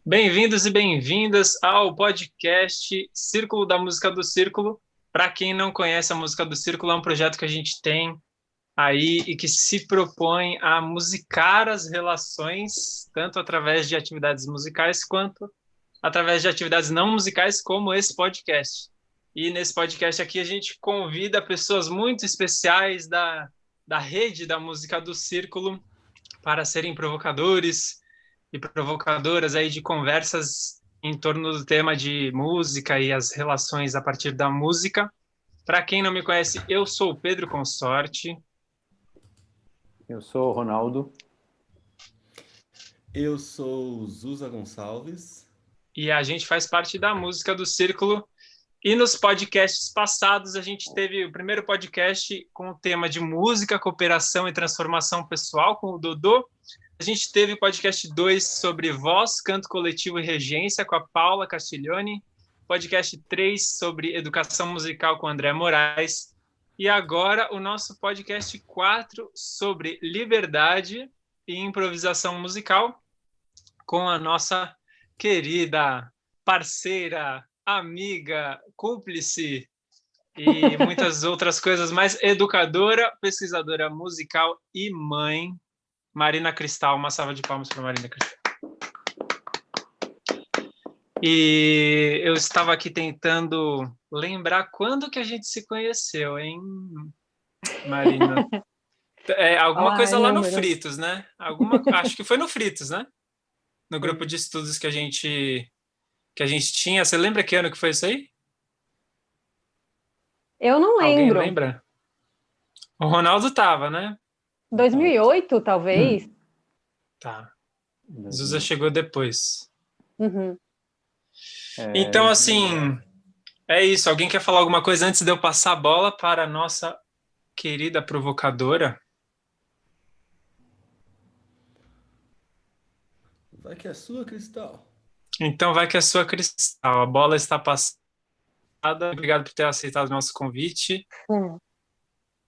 Bem-vindos e bem-vindas ao podcast Círculo da Música do Círculo. Para quem não conhece, a Música do Círculo é um projeto que a gente tem aí e que se propõe a musicar as relações, tanto através de atividades musicais quanto através de atividades não musicais, como esse podcast. E nesse podcast aqui a gente convida pessoas muito especiais da rede da Música do Círculo para serem provocadores e provocadoras aí de conversas em torno do tema de música e as relações a partir da música. Para quem não me conhece, eu sou o Pedro Consorte. Eu sou o Ronaldo. Eu sou o Zusa Gonçalves. E a gente faz parte da Música do Círculo. E nos podcasts passados, a gente teve o primeiro podcast com o tema de música, cooperação e transformação pessoal, com o Dodô. A gente teve o podcast 2 sobre voz, canto coletivo e regência, com a Paula Castiglione. Podcast 3 sobre educação musical, com o André Moraes. E agora o nosso podcast 4 sobre liberdade e improvisação musical, com a nossa querida parceira, amiga, cúmplice e muitas outras coisas mais, educadora, pesquisadora musical e mãe, Marina Cristal. Uma salva de palmas para Marina Cristal. E eu estava aqui tentando lembrar quando que a gente se conheceu, hein, Marina? Alguma coisa lá no Fritos, né? Acho que foi no Fritos, né? No grupo de estudos que a gente tinha. Você lembra que ano que foi isso aí? Eu não Alguém lembro. lembra? O Ronaldo tava, né? 2008, talvez. Tá. Zusa chegou depois. Uhum. Então, assim, é isso. Alguém quer falar alguma coisa antes de eu passar a bola para a nossa querida provocadora? Vai que é sua, Cristal. Então vai que é sua, Cristal. A bola está passada. Obrigado por ter aceitado o nosso convite.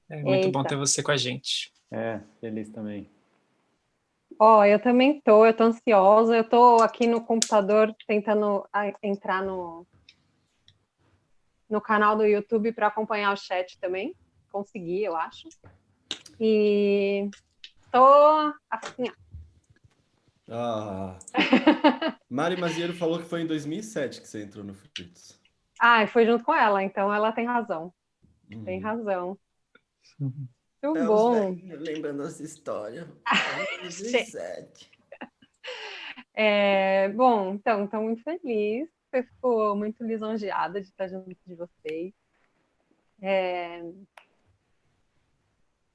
É muito bom ter você com a gente. Feliz também. Eu também eu tô ansiosa, eu tô aqui no computador tentando entrar no canal do YouTube para acompanhar o chat também. Consegui, eu acho. E tô assim, Mari Maziero falou que foi em 2007 que você entrou no Fritos. Foi junto com ela, então ela tem razão. Tem razão. Muito bom. Lembrando essa história. 2007. Bom, então, estou muito feliz. Eu fico muito lisonjeada de estar junto de vocês.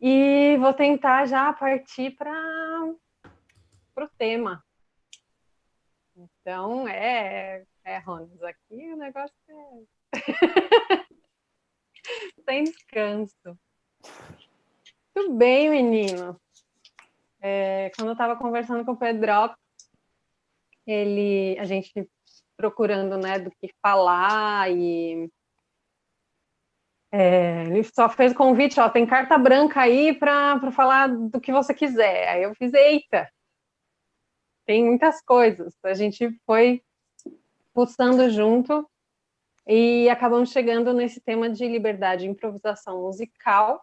E vou tentar já partir para o tema. Então, Ronas, aqui o negócio sem descanso. Muito bem, menino. Quando eu estava conversando com o Pedro, a gente procurando, né, do que falar e ele só fez o convite, tem carta branca aí para falar do que você quiser. Aí eu fiz, eita, tem muitas coisas. A gente foi pulsando junto e acabamos chegando nesse tema de liberdade e improvisação musical.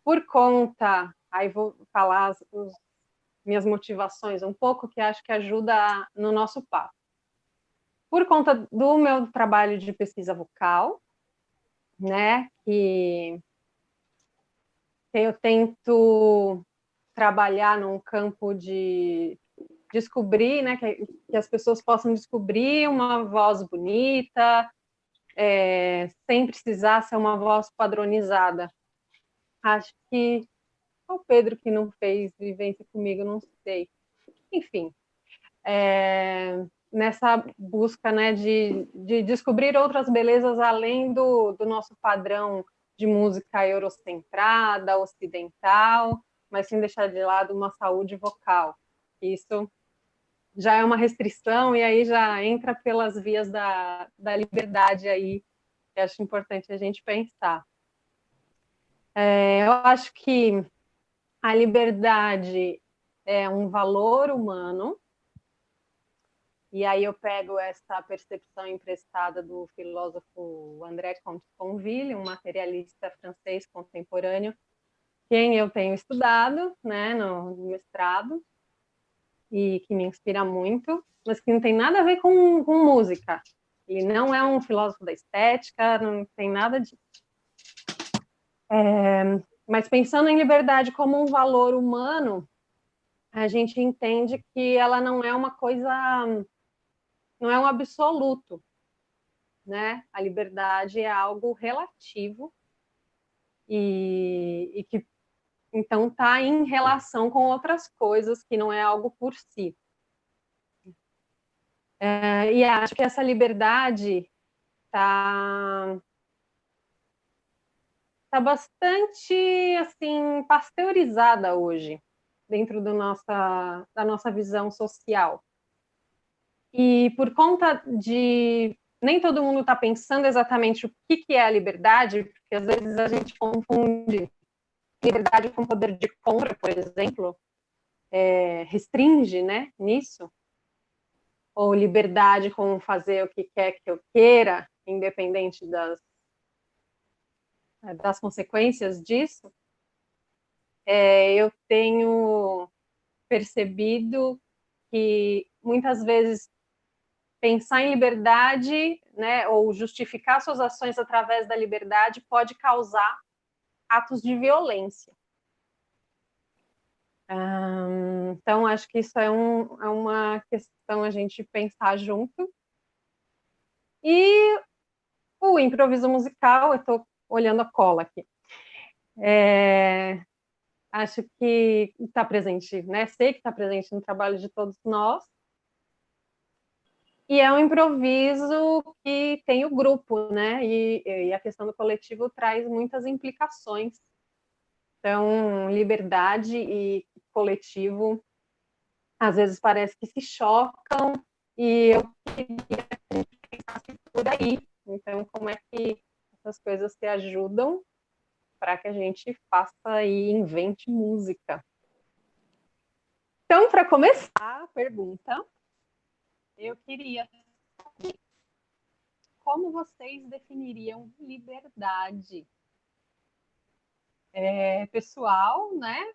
Por conta, aí vou falar as minhas motivações um pouco, que acho que ajuda no nosso papo. Por conta do meu trabalho de pesquisa vocal, né, que eu tento trabalhar num campo de descobrir, né, que as pessoas possam descobrir uma voz bonita, sem precisar ser uma voz padronizada. Acho que o Pedro que não fez vivência comigo, não sei. Enfim, nessa busca, né, de descobrir outras belezas além do nosso padrão de música eurocentrada, ocidental, mas sem deixar de lado uma saúde vocal. Isso já é uma restrição e aí já entra pelas vias da liberdade aí, que acho importante a gente pensar. Eu acho que a liberdade é um valor humano E aí eu pego essa percepção emprestada do filósofo André Comte-Sponville, um materialista francês contemporâneo, quem eu tenho estudado, né, no mestrado, e que me inspira muito, mas que não tem nada a ver com música. Ele não é um filósofo da estética, não tem nada disso. Mas pensando em liberdade como um valor humano, a gente entende que ela não é uma coisa, não é um absoluto, né? A liberdade é algo relativo e que então está em relação com outras coisas, que não é algo por si. E acho que essa liberdade está bastante assim pasteurizada hoje dentro da nossa visão social. E por conta de nem todo mundo está pensando exatamente o que é a liberdade, porque às vezes a gente confunde liberdade com poder de compra, por exemplo, restringe, né, nisso, ou liberdade com fazer o que quer que eu queira, independente das consequências disso. Eu tenho percebido que muitas vezes pensar em liberdade, né, ou justificar suas ações através da liberdade pode causar atos de violência. Então, acho que isso é uma questão a gente pensar junto. E o improviso musical, eu estou olhando a cola aqui. Acho que está presente, né? Sei que está presente no trabalho de todos nós. E é um improviso que tem o grupo, né? E a questão do coletivo traz muitas implicações. Então, liberdade e coletivo, às vezes parece que se chocam, e eu queria que a gente pensasse por aí. Então, como é que essas coisas se ajudam para que a gente faça e invente música? Então, para começar a pergunta, eu queria saber como vocês definiriam liberdade? Pessoal, né?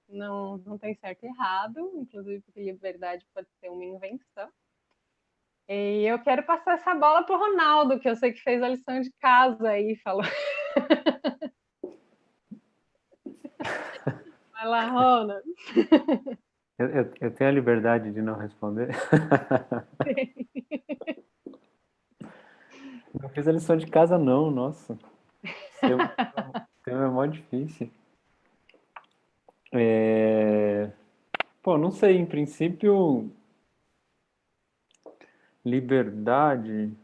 Não tem certo e errado, inclusive porque liberdade pode ser uma invenção. E eu quero passar essa bola para o Ronaldo, que eu sei que fez a lição de casa aí, falou. Vai lá, Ronald. Eu tenho a liberdade de não responder. Não fiz a lição de casa, não, nossa. Seu é mó difícil. Pô, não sei, em princípio, liberdade.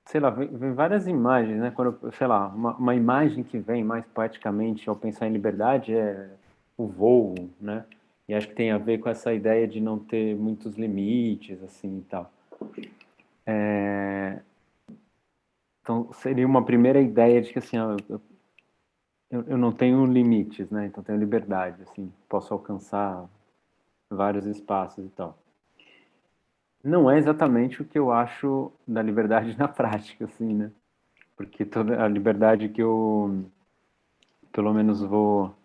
Sei lá, vem várias imagens, né? Quando, sei lá, uma imagem que vem mais poeticamente ao pensar em liberdade é o voo, né? E acho que tem a ver com essa ideia de não ter muitos limites, assim, e tal. Então, seria uma primeira ideia de que, assim, eu não tenho limites, né? Então, tenho liberdade, assim, posso alcançar vários espaços e tal. Não é exatamente o que eu acho da liberdade na prática, assim, né? Porque toda a liberdade que eu, pelo menos, vou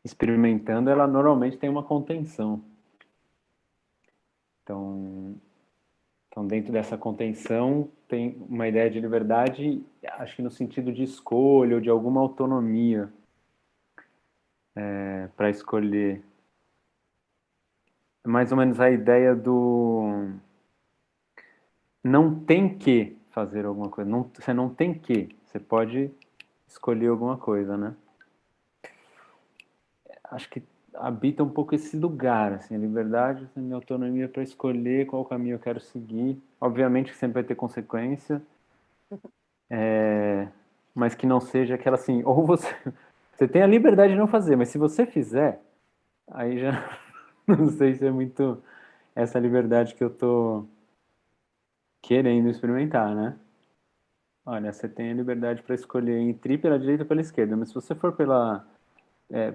experimentando, ela normalmente tem uma contenção. Então, dentro dessa contenção, tem uma ideia de liberdade, acho que no sentido de escolha ou de alguma autonomia para escolher. Mais ou menos a ideia do não tem que fazer alguma coisa. Não, você não tem que. Você pode escolher alguma coisa, né? Acho que habita um pouco esse lugar, assim, a liberdade, assim, minha autonomia para escolher qual caminho eu quero seguir. Obviamente que sempre vai ter consequência, mas que não seja aquela assim, ou você tem a liberdade de não fazer, mas se você fizer, aí já não sei se é muito essa liberdade que eu tô querendo experimentar, né? Olha, você tem a liberdade para escolher entre ir pela direita ou pela esquerda, mas se você for pela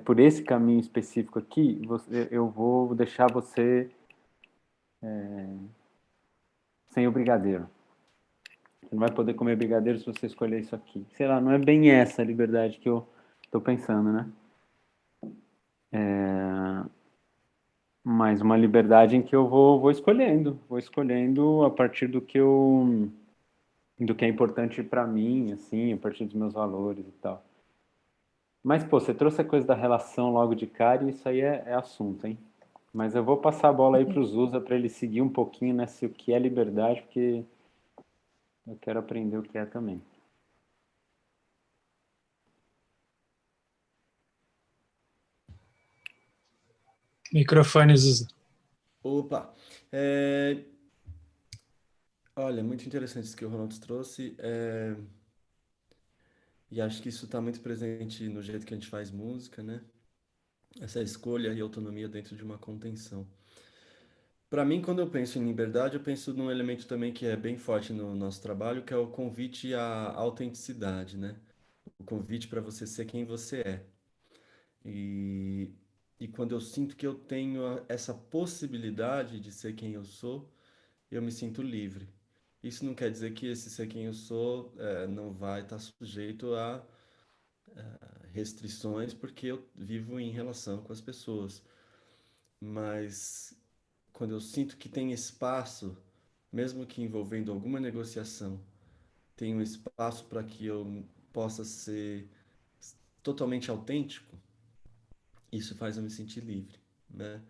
por esse caminho específico aqui, eu vou deixar você sem o brigadeiro. Você não vai poder comer brigadeiro se você escolher isso aqui. Sei lá, não é bem essa a liberdade que eu estou pensando, né? Mas uma liberdade em que eu vou escolhendo a partir do que é importante para mim, assim, a partir dos meus valores e tal. Mas, pô, você trouxe a coisa da relação logo de cara e isso aí é assunto, hein? Mas eu vou passar a bola aí para o Zusa para ele seguir um pouquinho nesse o que é liberdade, porque eu quero aprender o que é também. Microfone, Zuza. Opa! Olha, muito interessante isso que o Ronaldo trouxe. E acho que isso está muito presente no jeito que a gente faz música, né? Essa escolha e autonomia dentro de uma contenção. Para mim, quando eu penso em liberdade, eu penso num elemento também que é bem forte no nosso trabalho, que é o convite à autenticidade, né? O convite para você ser quem você é. E, e quando eu sinto que eu tenho essa possibilidade de ser quem eu sou, eu me sinto livre. Isso não quer dizer que esse ser quem eu sou não vai estar sujeito a restrições, porque eu vivo em relação com as pessoas. Mas quando eu sinto que tem espaço, mesmo que envolvendo alguma negociação, tem um espaço para que eu possa ser totalmente autêntico, isso faz eu me sentir livre, né?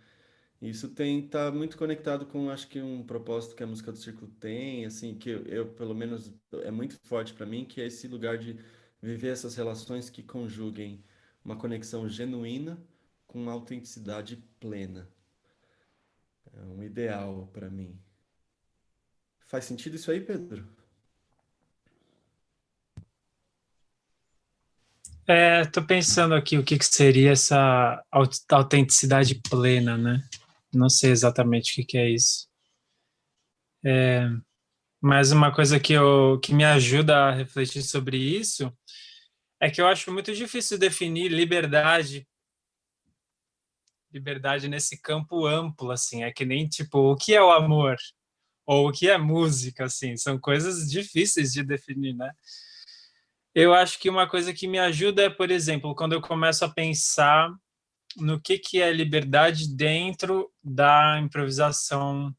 Isso tá muito conectado com, acho que um propósito que a música do Círculo tem, assim, que pelo menos é muito forte para mim, que é esse lugar de viver essas relações que conjuguem uma conexão genuína com uma autenticidade plena. É um ideal para mim. Faz sentido isso aí, Pedro? Tô pensando aqui o que seria essa autenticidade plena, né? Não sei exatamente o que é isso. Mas uma coisa que me ajuda a refletir sobre isso é que eu acho muito difícil definir liberdade nesse campo amplo, assim. É que nem, tipo, o que é o amor? Ou o que é música, assim. São coisas difíceis de definir, né? Eu acho que uma coisa que me ajuda é, por exemplo, quando eu começo a pensar no que é liberdade dentro da improvisação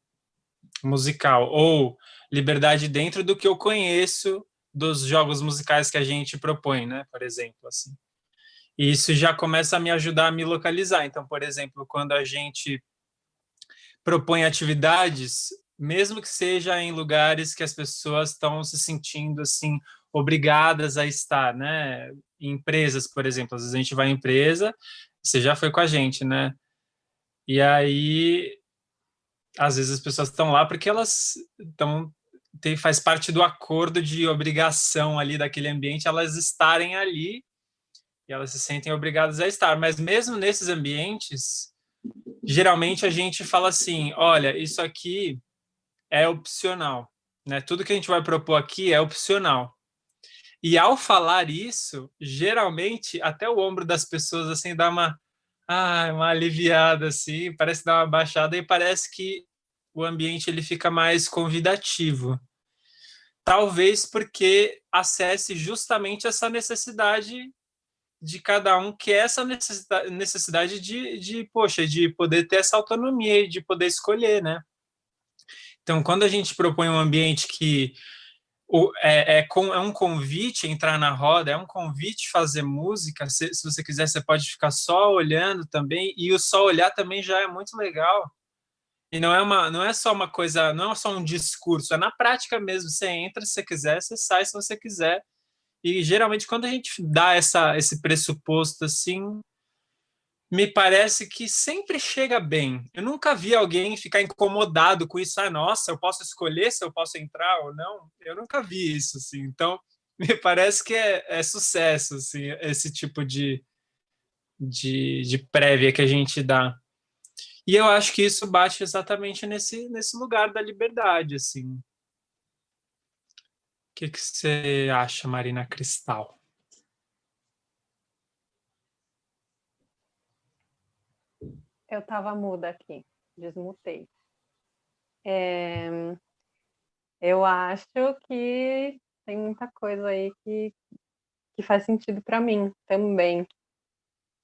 musical, ou liberdade dentro do que eu conheço dos jogos musicais que a gente propõe, né? Por exemplo, assim. E isso já começa a me ajudar a me localizar. Então, por exemplo, quando a gente propõe atividades, mesmo que seja em lugares que as pessoas estão se sentindo assim obrigadas a estar, né? Em empresas, por exemplo, às vezes a gente vai em empresa, você já foi com a gente, né? E aí, às vezes as pessoas estão lá porque elas estão faz parte do acordo de obrigação ali daquele ambiente, elas estarem ali e elas se sentem obrigadas a estar. Mas mesmo nesses ambientes, geralmente a gente fala assim, olha, isso aqui é opcional, né? Tudo que a gente vai propor aqui é opcional. E ao falar isso, geralmente até o ombro das pessoas assim dá uma aliviada assim, parece dar uma baixada e parece que o ambiente ele fica mais convidativo. Talvez porque acesse justamente essa necessidade de cada um, que é essa necessidade poxa, de poder ter essa autonomia e de poder escolher, né? Então, quando a gente propõe um ambiente que é um convite entrar na roda, é um convite fazer música. Se você quiser, você pode ficar só olhando também, e o só olhar também já é muito legal. E não é só uma coisa, não é só um discurso, é na prática mesmo. Você entra se você quiser, você sai se você quiser. E geralmente, quando a gente dá esse pressuposto assim, me parece que sempre chega bem. Eu nunca vi alguém ficar incomodado com isso. Ah, nossa, eu posso escolher se eu posso entrar ou não? Eu nunca vi isso, assim. Então, me parece que é sucesso, assim, esse tipo de prévia que a gente dá. E eu acho que isso bate exatamente nesse lugar da liberdade, assim. O que você acha, Marina Cristal? Eu estava muda aqui, desmutei. Eu acho que tem muita coisa aí que faz sentido para mim também.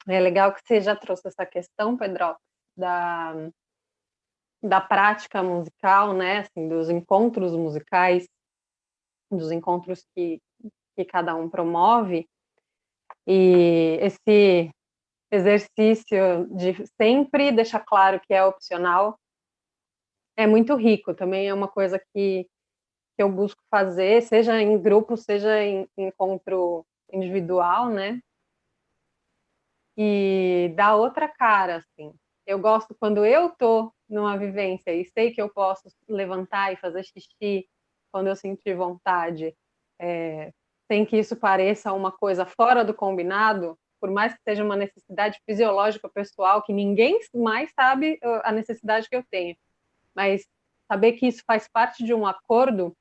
É legal que você já trouxe essa questão, Pedro, da prática musical, né? Assim, dos encontros musicais, dos encontros que cada um promove. E esse exercício de sempre deixar claro que é opcional é muito rico. Também é uma coisa que eu busco fazer, seja em grupo, seja em encontro individual, né? E dá outra cara, assim. Eu gosto quando eu tô numa vivência e sei que eu posso levantar e fazer xixi quando eu sentir vontade, sem que isso pareça uma coisa fora do combinado, por mais que seja uma necessidade fisiológica pessoal, que ninguém mais sabe a necessidade que eu tenho, mas saber que isso faz parte de um acordo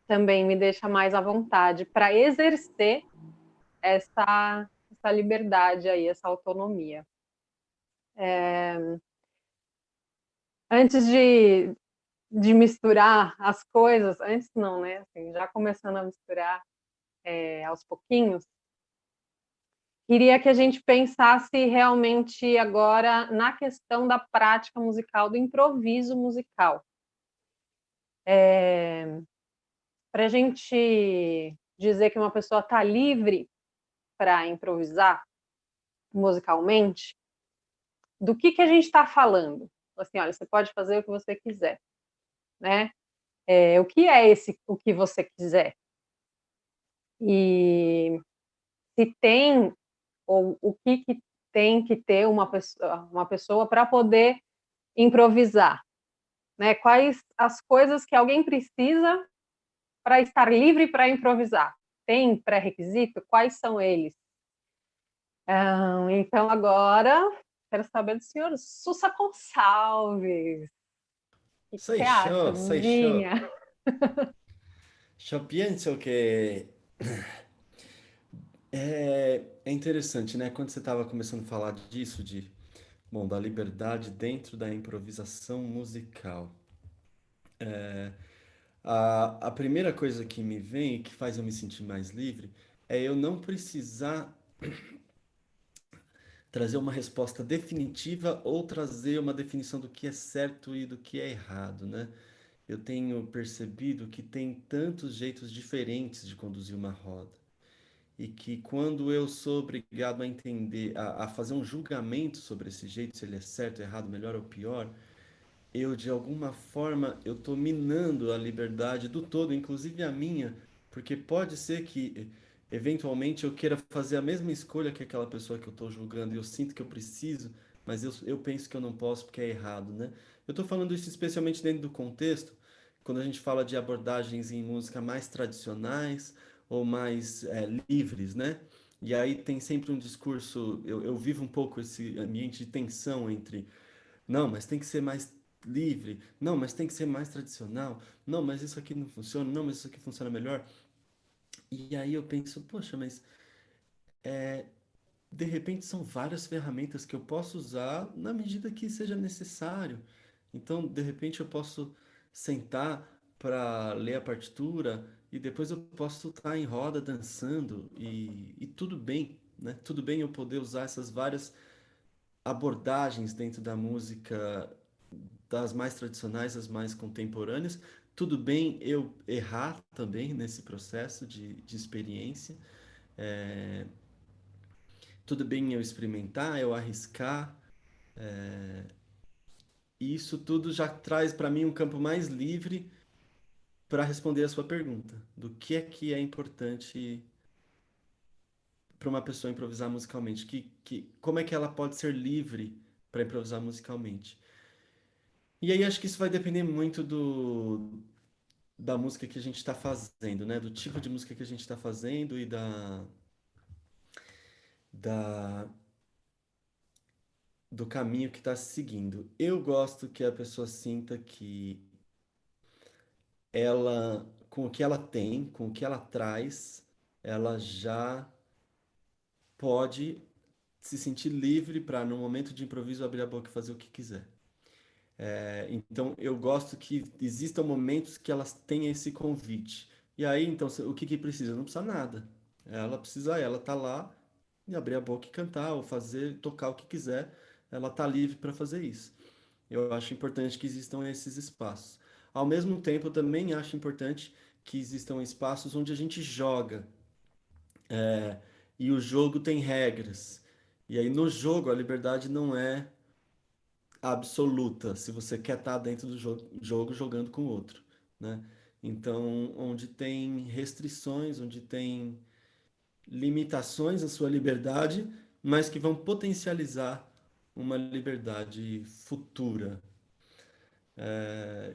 também me deixa mais à vontade para exercer essa liberdade aí, essa autonomia. Antes de misturar as coisas, antes não, né? Assim, já começando a misturar aos pouquinhos, queria que a gente pensasse realmente agora na questão da prática musical, do improviso musical. Para a gente dizer que uma pessoa está livre para improvisar musicalmente, do que a gente está falando? Assim, olha, você pode fazer o que você quiser, né? O que é o que você quiser? E se tem, ou o que tem que ter uma pessoa para poder improvisar, né? Quais as coisas que alguém precisa para estar livre para improvisar? Tem pré-requisito? Quais são eles? Então, agora, quero saber do senhor Sussa Gonçalves. O que você acha? Sei show. Adivinha? Io penso che é interessante, né? Quando você estava começando a falar disso, bom, da liberdade dentro da improvisação musical. A primeira coisa que me vem e que faz eu me sentir mais livre é eu não precisar trazer uma resposta definitiva ou trazer uma definição do que é certo e do que é errado, né? Eu tenho percebido que tem tantos jeitos diferentes de conduzir uma roda. E que quando eu sou obrigado a entender, a fazer um julgamento sobre esse jeito, se ele é certo, errado, melhor ou pior, eu de alguma forma eu estou minando a liberdade do todo, inclusive a minha, porque pode ser que eventualmente eu queira fazer a mesma escolha que aquela pessoa que eu estou julgando e eu sinto que eu preciso, mas eu penso que eu não posso porque é errado, né? Eu estou falando isso especialmente dentro do contexto, quando a gente fala de abordagens em música mais tradicionais ou mais livres, né? E aí tem sempre um discurso, eu vivo um pouco esse ambiente de tensão entre não, mas tem que ser mais livre. Não, mas tem que ser mais tradicional. Não, mas isso aqui não funciona. Não, mas isso aqui funciona melhor. E aí eu penso, poxa, mas de repente são várias ferramentas que eu posso usar na medida que seja necessário. Então, de repente eu posso sentar para ler a partitura e depois eu posso estar em roda dançando e tudo bem, né? Tudo bem eu poder usar essas várias abordagens dentro da música das mais tradicionais às mais contemporâneas. Tudo bem eu errar também nesse processo de experiência. É, tudo bem eu experimentar, eu arriscar. E isso tudo já traz para mim um campo mais livre para responder a sua pergunta, do que é importante para uma pessoa improvisar musicalmente, como é que ela pode ser livre para improvisar musicalmente. E aí acho que isso vai depender muito da música que a gente está fazendo, né? Do tipo de música que a gente está fazendo e da, do caminho que está seguindo. Eu gosto que a pessoa sinta que ela, com o que ela tem, com o que ela traz, ela já pode se sentir livre para, no momento de improviso, abrir a boca e fazer o que quiser. Então, eu gosto que existam momentos que elas tenham esse convite. E aí, então, o que precisa? Não precisa nada. Ela tá lá e abrir a boca e cantar, ou fazer, tocar o que quiser. Ela tá livre para fazer isso. Eu acho importante que existam esses espaços. Ao mesmo tempo, eu também acho importante que existam espaços onde a gente joga. E o jogo tem regras. E aí, no jogo, a liberdade não é absoluta, se você quer estar dentro do jogo jogando com o outro, né? Então, onde tem restrições, onde tem limitações à sua liberdade, mas que vão potencializar uma liberdade futura.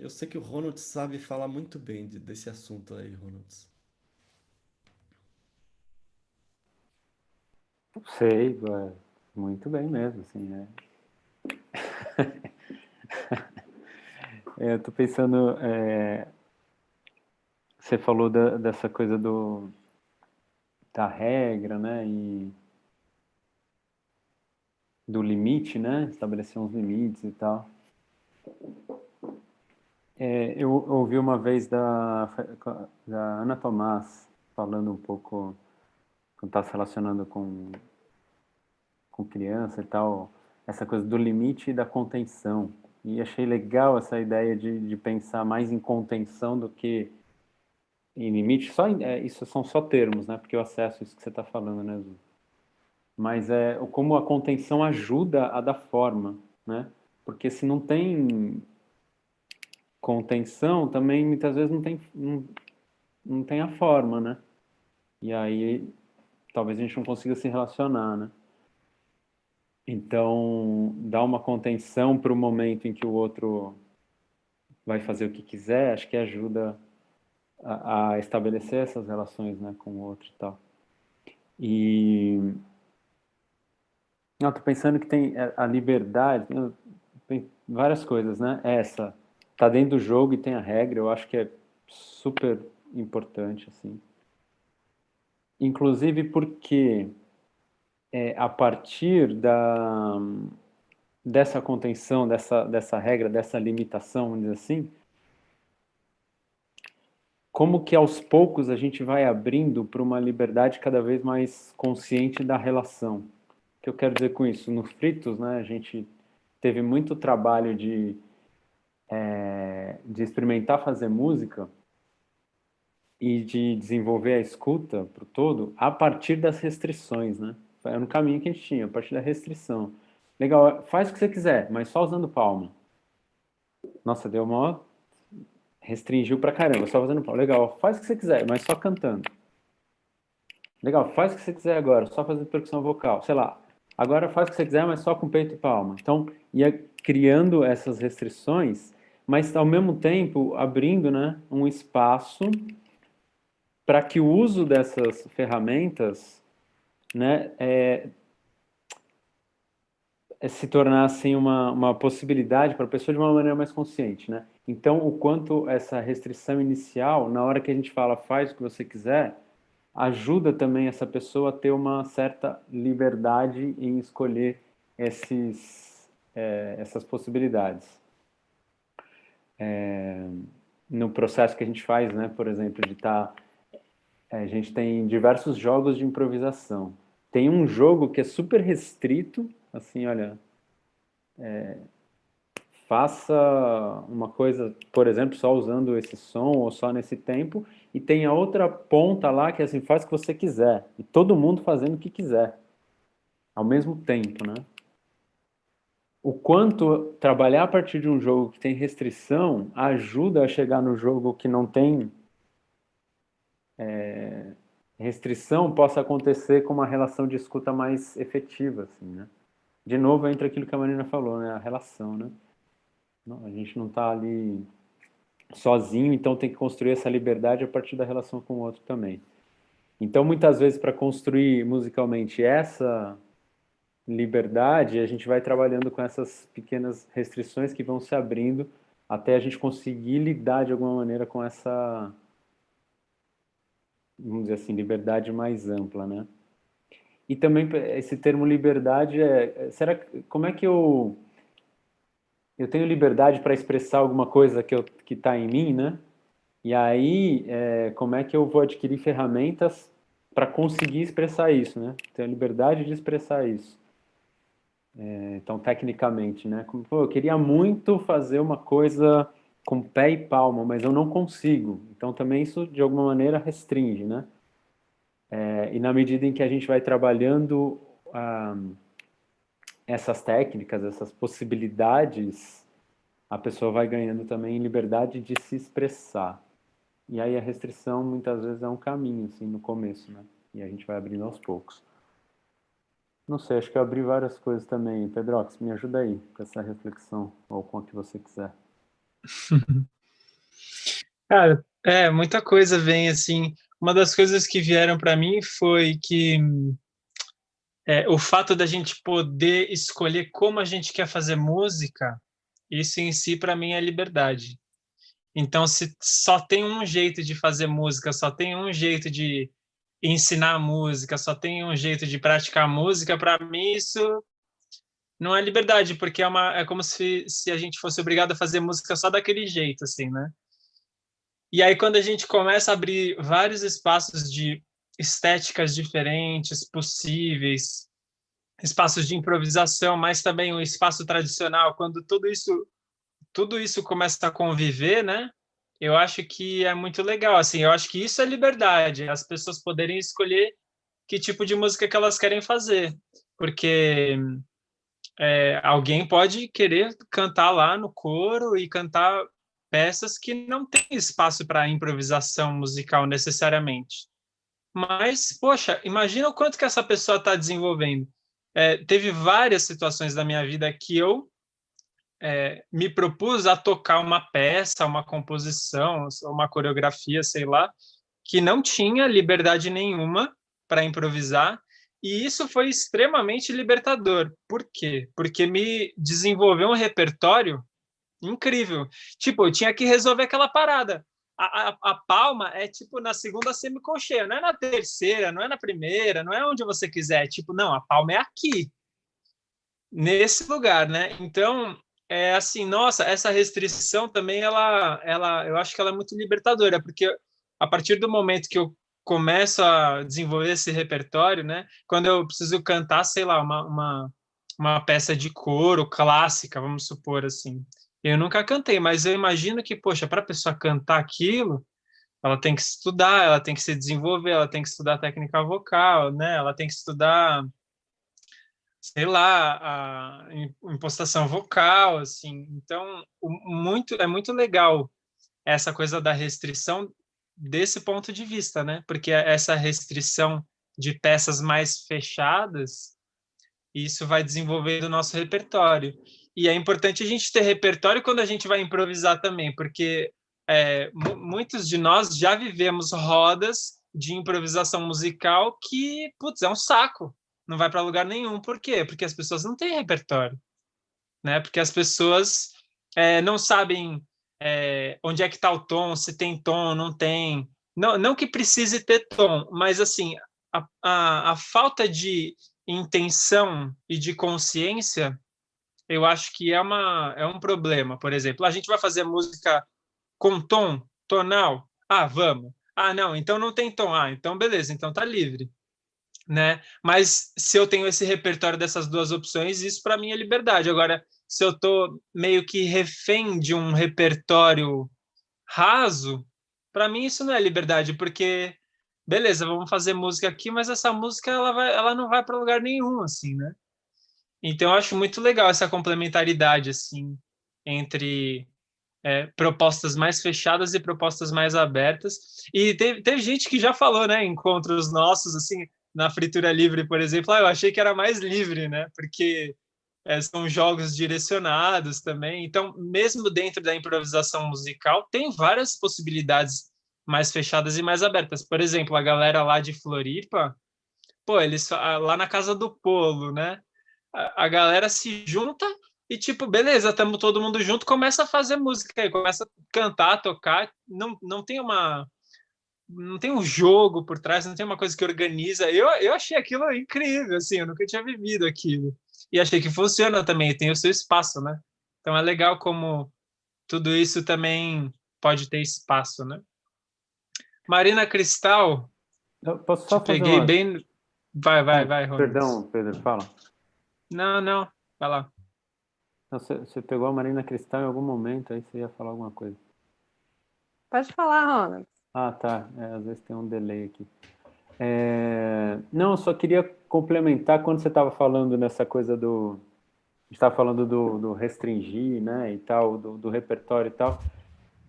Eu sei que o Ronald sabe falar muito bem desse assunto aí, Ronald. Sei, muito bem mesmo, assim, né? Eu tô pensando, você falou dessa coisa da regra, né, e do limite, né, estabelecer uns limites e tal. Eu ouvi uma vez da Ana Tomás falando um pouco, quando está se relacionando com criança e tal, essa coisa do limite e da contenção. E achei legal essa ideia de pensar mais em contenção do que em limite. Isso são só termos, né? Porque eu acesso isso que você está falando, né, Zu? Mas como a contenção ajuda a dar forma, né? Porque se não tem contenção, também muitas vezes não tem a forma, né? E aí talvez a gente não consiga se relacionar, né? Então, dar uma contenção para o momento em que o outro vai fazer o que quiser, acho que ajuda a estabelecer essas relações, né, com o outro e tal. E não, tô pensando que tem a liberdade, tem várias coisas, né? Essa tá dentro do jogo e tem a regra, eu acho que é super importante, assim. Inclusive porque a partir dessa contenção, dessa regra, dessa limitação, vamos dizer assim, como que aos poucos a gente vai abrindo para uma liberdade cada vez mais consciente da relação. O que eu quero dizer com isso? No Fritos, né, a gente teve muito trabalho de experimentar fazer música e de desenvolver a escuta para o todo a partir das restrições, né? Era um caminho que a gente tinha, a partir da restrição. Legal, faz o que você quiser, mas só usando palma. Nossa, deu uma... Restringiu pra caramba, só fazendo palma. Legal, faz o que você quiser, mas só cantando. Legal, faz o que você quiser agora, só fazendo percussão vocal. Sei lá, agora faz o que você quiser, mas só com peito e palma. Então, ia criando essas restrições, mas ao mesmo tempo abrindo, né, um espaço para que o uso dessas ferramentas, né, se tornasse uma possibilidade para a pessoa de uma maneira mais consciente, né? Então, o quanto essa restrição inicial, na hora que a gente fala faz o que você quiser, ajuda também essa pessoa a ter uma certa liberdade em escolher essas possibilidades. No processo que a gente faz, né, por exemplo, a gente tem diversos jogos de improvisação. Tem um jogo que é super restrito, assim, olha, faça uma coisa, por exemplo, só usando esse som ou só nesse tempo, e tem a outra ponta lá que é assim, faz o que você quiser, e todo mundo fazendo o que quiser, ao mesmo tempo, né? O quanto trabalhar a partir de um jogo que tem restrição ajuda a chegar no jogo que não tem restrição possa acontecer com uma relação de escuta mais efetiva, assim, né? De novo, entra aquilo que a Marina falou, né? A relação, né? Não, a gente não está ali sozinho, então tem que construir essa liberdade a partir da relação com o outro também. Então, muitas vezes, para construir musicalmente essa liberdade, a gente vai trabalhando com essas pequenas restrições que vão se abrindo até a gente conseguir lidar de alguma maneira com vamos dizer assim, liberdade mais ampla, né? E também esse termo liberdade como é que eu tenho liberdade para expressar alguma coisa que está em mim, né? E aí, como é que eu vou adquirir ferramentas para conseguir expressar isso, né? Tenho a liberdade de expressar isso. Então, tecnicamente, né? Pô, eu queria muito fazer uma coisa com pé e palma, mas eu não consigo. Então, também isso, de alguma maneira, restringe, né? E na medida em que a gente vai trabalhando essas técnicas, essas possibilidades, a pessoa vai ganhando também liberdade de se expressar. E aí a restrição, muitas vezes, é um caminho, assim, no começo, né? E a gente vai abrindo aos poucos. Não sei, acho que eu abri várias coisas também. Pedrox, me ajuda aí com essa reflexão, ou com o que você quiser. Cara, muita coisa vem assim. Uma das coisas que vieram para mim foi que o fato da gente poder escolher como a gente quer fazer música, isso em si, para mim, é liberdade. Então, se só tem um jeito de fazer música, só tem um jeito de ensinar música, só tem um jeito de praticar música, para mim, isso não é liberdade, porque é como se a gente fosse obrigado a fazer música só daquele jeito, assim, né? E aí, quando a gente começa a abrir vários espaços de estéticas diferentes, possíveis, espaços de improvisação, mas também um espaço tradicional, quando tudo isso começa a conviver, né? Eu acho que é muito legal, assim, eu acho que isso é liberdade, as pessoas poderem escolher que tipo de música que elas querem fazer, porque alguém pode querer cantar lá no coro e cantar peças que não tem espaço para improvisação musical necessariamente. Mas, poxa, imagina o quanto que essa pessoa está desenvolvendo. Teve várias situações da minha vida que eu me propus a tocar uma peça, uma composição, uma coreografia, sei lá, que não tinha liberdade nenhuma para improvisar, e isso foi extremamente libertador. Por quê? Porque me desenvolveu um repertório incrível. Tipo, eu tinha que resolver aquela parada. A palma é tipo na segunda semicolcheia, não é na terceira, não é na primeira, não é onde você quiser. Tipo, não, a palma é aqui, nesse lugar, né? Então, é assim, nossa, essa restrição também, eu acho que ela é muito libertadora, porque a partir do momento que eu começo a desenvolver esse repertório, né? Quando eu preciso cantar, sei lá, uma peça de coro clássica, vamos supor assim. Eu nunca cantei, mas eu imagino que, poxa, para a pessoa cantar aquilo, ela tem que estudar, ela tem que se desenvolver, ela tem que estudar técnica vocal, né? Ela tem que estudar, sei lá, a impostação vocal, assim. Então, é muito legal essa coisa da restrição desse ponto de vista, né? Porque essa restrição de peças mais fechadas, isso vai desenvolvendo o nosso repertório. E é importante a gente ter repertório quando a gente vai improvisar também, porque muitos de nós já vivemos rodas de improvisação musical que, putz, é um saco. Não vai para lugar nenhum. Por quê? Porque as pessoas não têm repertório, né? Porque as pessoas não sabem onde é que está o tom, se tem tom, não tem. Não, não que precise ter tom, mas assim, a falta de intenção e de consciência, eu acho que é um problema. Por exemplo, a gente vai fazer música com tom, tonal? Ah, vamos. Ah, não, então não tem tom. Ah, então beleza, então tá livre, né? Mas se eu tenho esse repertório dessas duas opções, isso para mim é liberdade. Agora, se eu tô meio que refém de um repertório raso, para mim isso não é liberdade, porque beleza, vamos fazer música aqui, mas essa música ela não vai para lugar nenhum, assim, né? Então eu acho muito legal essa complementaridade, assim, entre propostas mais fechadas e propostas mais abertas. E teve gente que já falou, né, encontros nossos, assim, na Fritura Livre, por exemplo, eu achei que era mais livre, né, porque são jogos direcionados também. Então, mesmo dentro da improvisação musical, tem várias possibilidades mais fechadas e mais abertas. Por exemplo, a galera lá de Floripa, pô, eles lá na Casa do Polo, né, a galera se junta e, tipo, beleza, estamos todo mundo junto, começa a fazer música aí, começa a cantar, tocar, não tem não tem um jogo por trás, não tem uma coisa que organiza. Eu achei aquilo incrível, assim, eu nunca tinha vivido aquilo. E achei que funciona também, tem o seu espaço, né? Então é legal como tudo isso também pode ter espaço, né? Marina Cristal, Eu posso te só fazer peguei uma... bem. Vai, Ronald. Perdão, Pedro, fala. Não, vai lá. Não, você pegou a Marina Cristal em algum momento, aí você ia falar alguma coisa. Pode falar, Ronald. Ah, tá. Às vezes tem um delay aqui. Não, eu só queria complementar quando você estava falando nessa coisa do... A gente estava falando do restringir, né, e tal, do repertório e tal.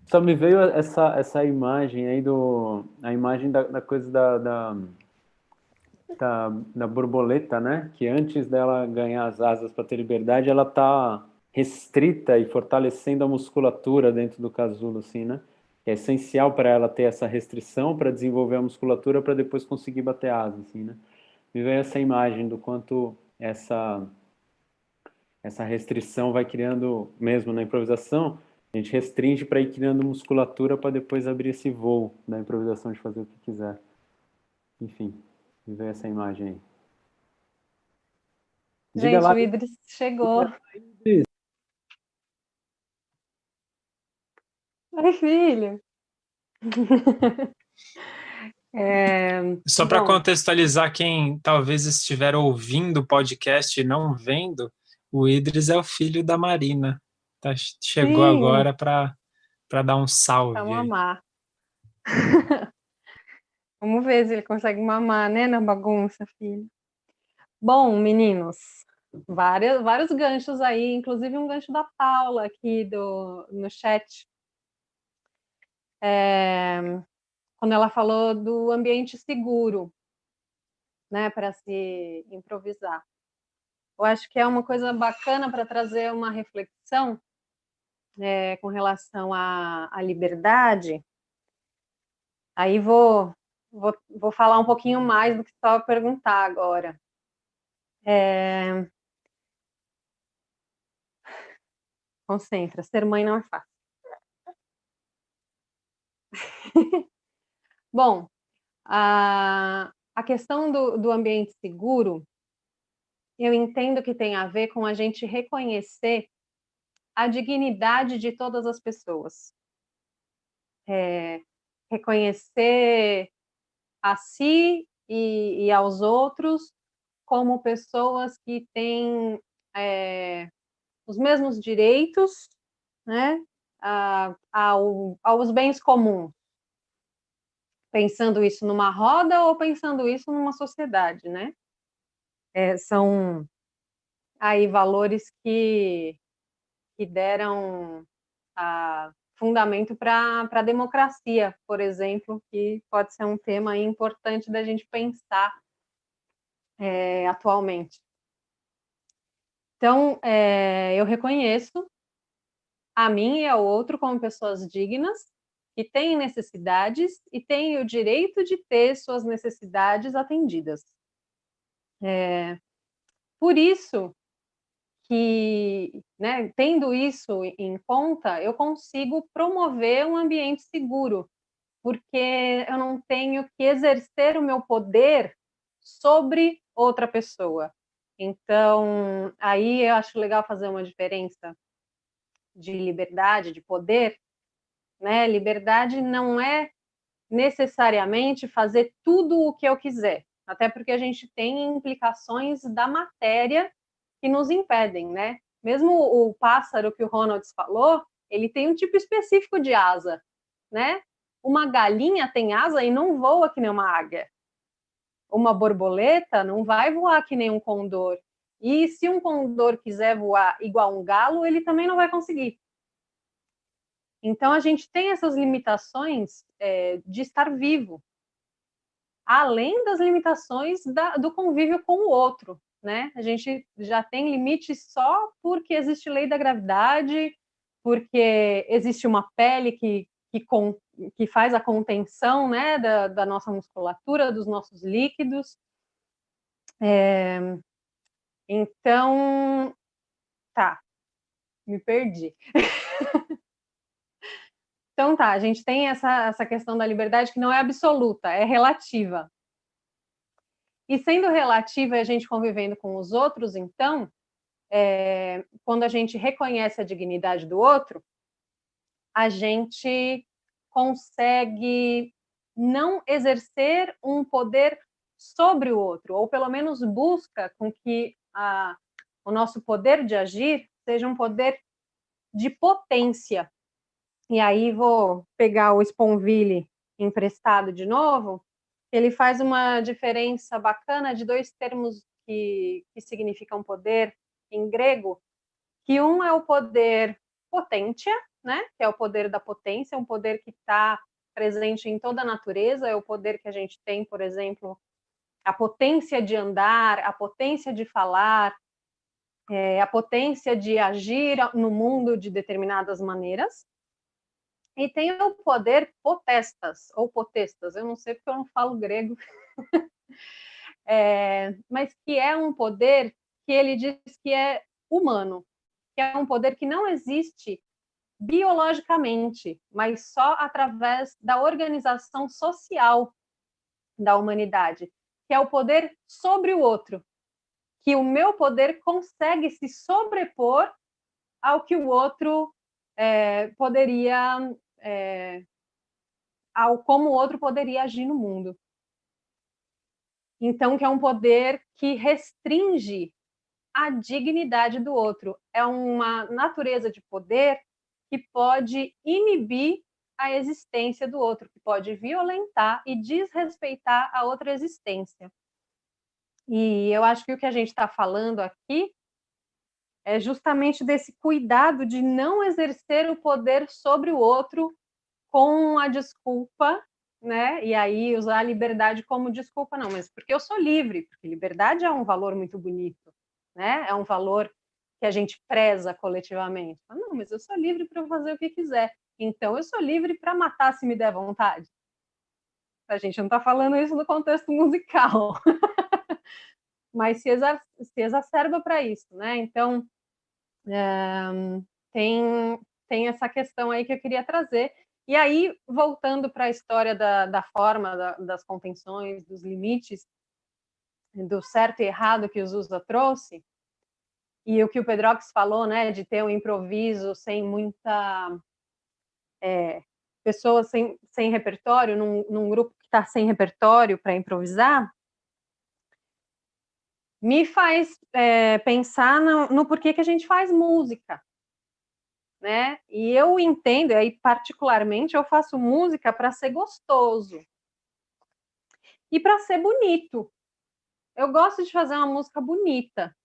Só me veio essa imagem aí a imagem da coisa da borboleta, né? Que antes dela ganhar as asas para ter liberdade, ela tá restrita e fortalecendo a musculatura dentro do casulo, assim, né? É essencial para ela ter essa restrição para desenvolver a musculatura para depois conseguir bater asas, assim, né? Me veio essa imagem do quanto essa restrição vai criando, mesmo na improvisação, a gente restringe para ir criando musculatura para depois abrir esse voo da improvisação de fazer o que quiser. Enfim, me veio essa imagem aí. Diga Gente, lá. o Idris chegou. Oi, filho. Só para Bom, contextualizar quem talvez estiver ouvindo o podcast e não vendo, o Idris é o filho da Marina. Tá, chegou sim, agora para dar um pra salve aí. mamar. Vamos ver se ele consegue mamar, né, na bagunça, filho. Bom, meninos, vários ganchos aí, inclusive um gancho da Paula aqui no chat, quando ela falou do ambiente seguro, né, para se improvisar. Eu acho que é uma coisa bacana para trazer uma reflexão com relação à liberdade. Aí vou falar um pouquinho mais do que você estava a perguntar agora. Concentra, ser mãe não é fácil. Bom, a questão do ambiente seguro, eu entendo que tem a ver com a gente reconhecer a dignidade de todas as pessoas. Reconhecer a si e aos outros como pessoas que têm os mesmos direitos, né, aos bens comuns. Pensando isso numa roda ou pensando isso numa sociedade, né? São aí valores que deram fundamento para a democracia, por exemplo, que pode ser um tema importante da gente pensar atualmente. Então, eu reconheço a mim e ao outro como pessoas dignas, que têm necessidades e têm o direito de ter suas necessidades atendidas. Por isso que, né, tendo isso em conta, eu consigo promover um ambiente seguro, porque eu não tenho que exercer o meu poder sobre outra pessoa. Então, aí eu acho legal fazer uma diferença de liberdade, de poder, né? Liberdade não é necessariamente fazer tudo o que eu quiser, até porque a gente tem implicações da matéria que nos impedem, né? Mesmo o pássaro que o Ronald falou, ele tem um tipo específico de asa, né? Uma galinha tem asa e não voa que nem uma águia. Uma borboleta não vai voar que nem um condor. E se um condor quiser voar igual um galo, ele também não vai conseguir. Então a gente tem essas limitações de estar vivo, além das limitações do convívio com o outro, né? A gente já tem limites só porque existe lei da gravidade, porque existe uma pele que faz a contenção, né, da nossa musculatura, dos nossos líquidos. Então, tá, me perdi. Então tá, a gente tem essa questão da liberdade que não é absoluta, é relativa. E sendo relativa, a gente convivendo com os outros, então, quando a gente reconhece a dignidade do outro, a gente consegue não exercer um poder sobre o outro, ou pelo menos busca com que o nosso poder de agir seja um poder de potência. E aí vou pegar o Sponville emprestado de novo. Ele faz uma diferença bacana de dois termos que significam poder em grego, que um é o poder potentia, né? Que é o poder da potência, um poder que está presente em toda a natureza, é o poder que a gente tem, por exemplo, a potência de andar, a potência de falar, a potência de agir no mundo de determinadas maneiras. E tem o poder potestas, ou potestas, eu não sei porque eu não falo grego, mas que é um poder que ele diz que é humano, que é um poder que não existe biologicamente, mas só através da organização social da humanidade, que é o poder sobre o outro, que o meu poder consegue se sobrepor ao que o outro poderia, ao como o outro poderia agir no mundo. Então, que é um poder que restringe a dignidade do outro. É uma natureza de poder que pode inibir a existência do outro, que pode violentar e desrespeitar a outra existência. E eu acho que o que a gente está falando aqui é justamente desse cuidado de não exercer o poder sobre o outro com a desculpa, né? E aí usar a liberdade como desculpa, não, mas porque eu sou livre, porque liberdade é um valor muito bonito, né? É um valor que a gente preza coletivamente. Não, mas eu sou livre para fazer o que quiser. Então eu sou livre para matar se me der vontade. A gente não está falando isso no contexto musical, mas se exacerba para isso, né? Então tem essa questão aí que eu queria trazer. E aí, voltando para a história da forma, das contenções, dos limites, do certo e errado que o Zusa trouxe, e o que o Pedrox falou, né, de ter um improviso sem muita... pessoas sem repertório, num grupo que está sem repertório para improvisar, me faz pensar no porquê que a gente faz música. Né? E eu entendo, aí particularmente eu faço música para ser gostoso e para ser bonito. Eu gosto de fazer uma música bonita.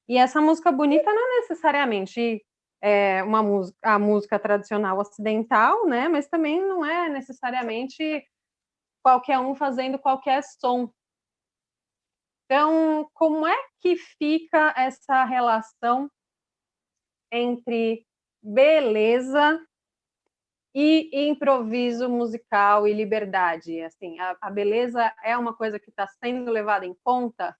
E essa música bonita não é necessariamente a música tradicional ocidental, né? Mas também não é necessariamente qualquer um fazendo qualquer som. Então, como é que fica essa relação entre beleza e improviso musical e liberdade? Assim, a beleza é uma coisa que está sendo levada em conta?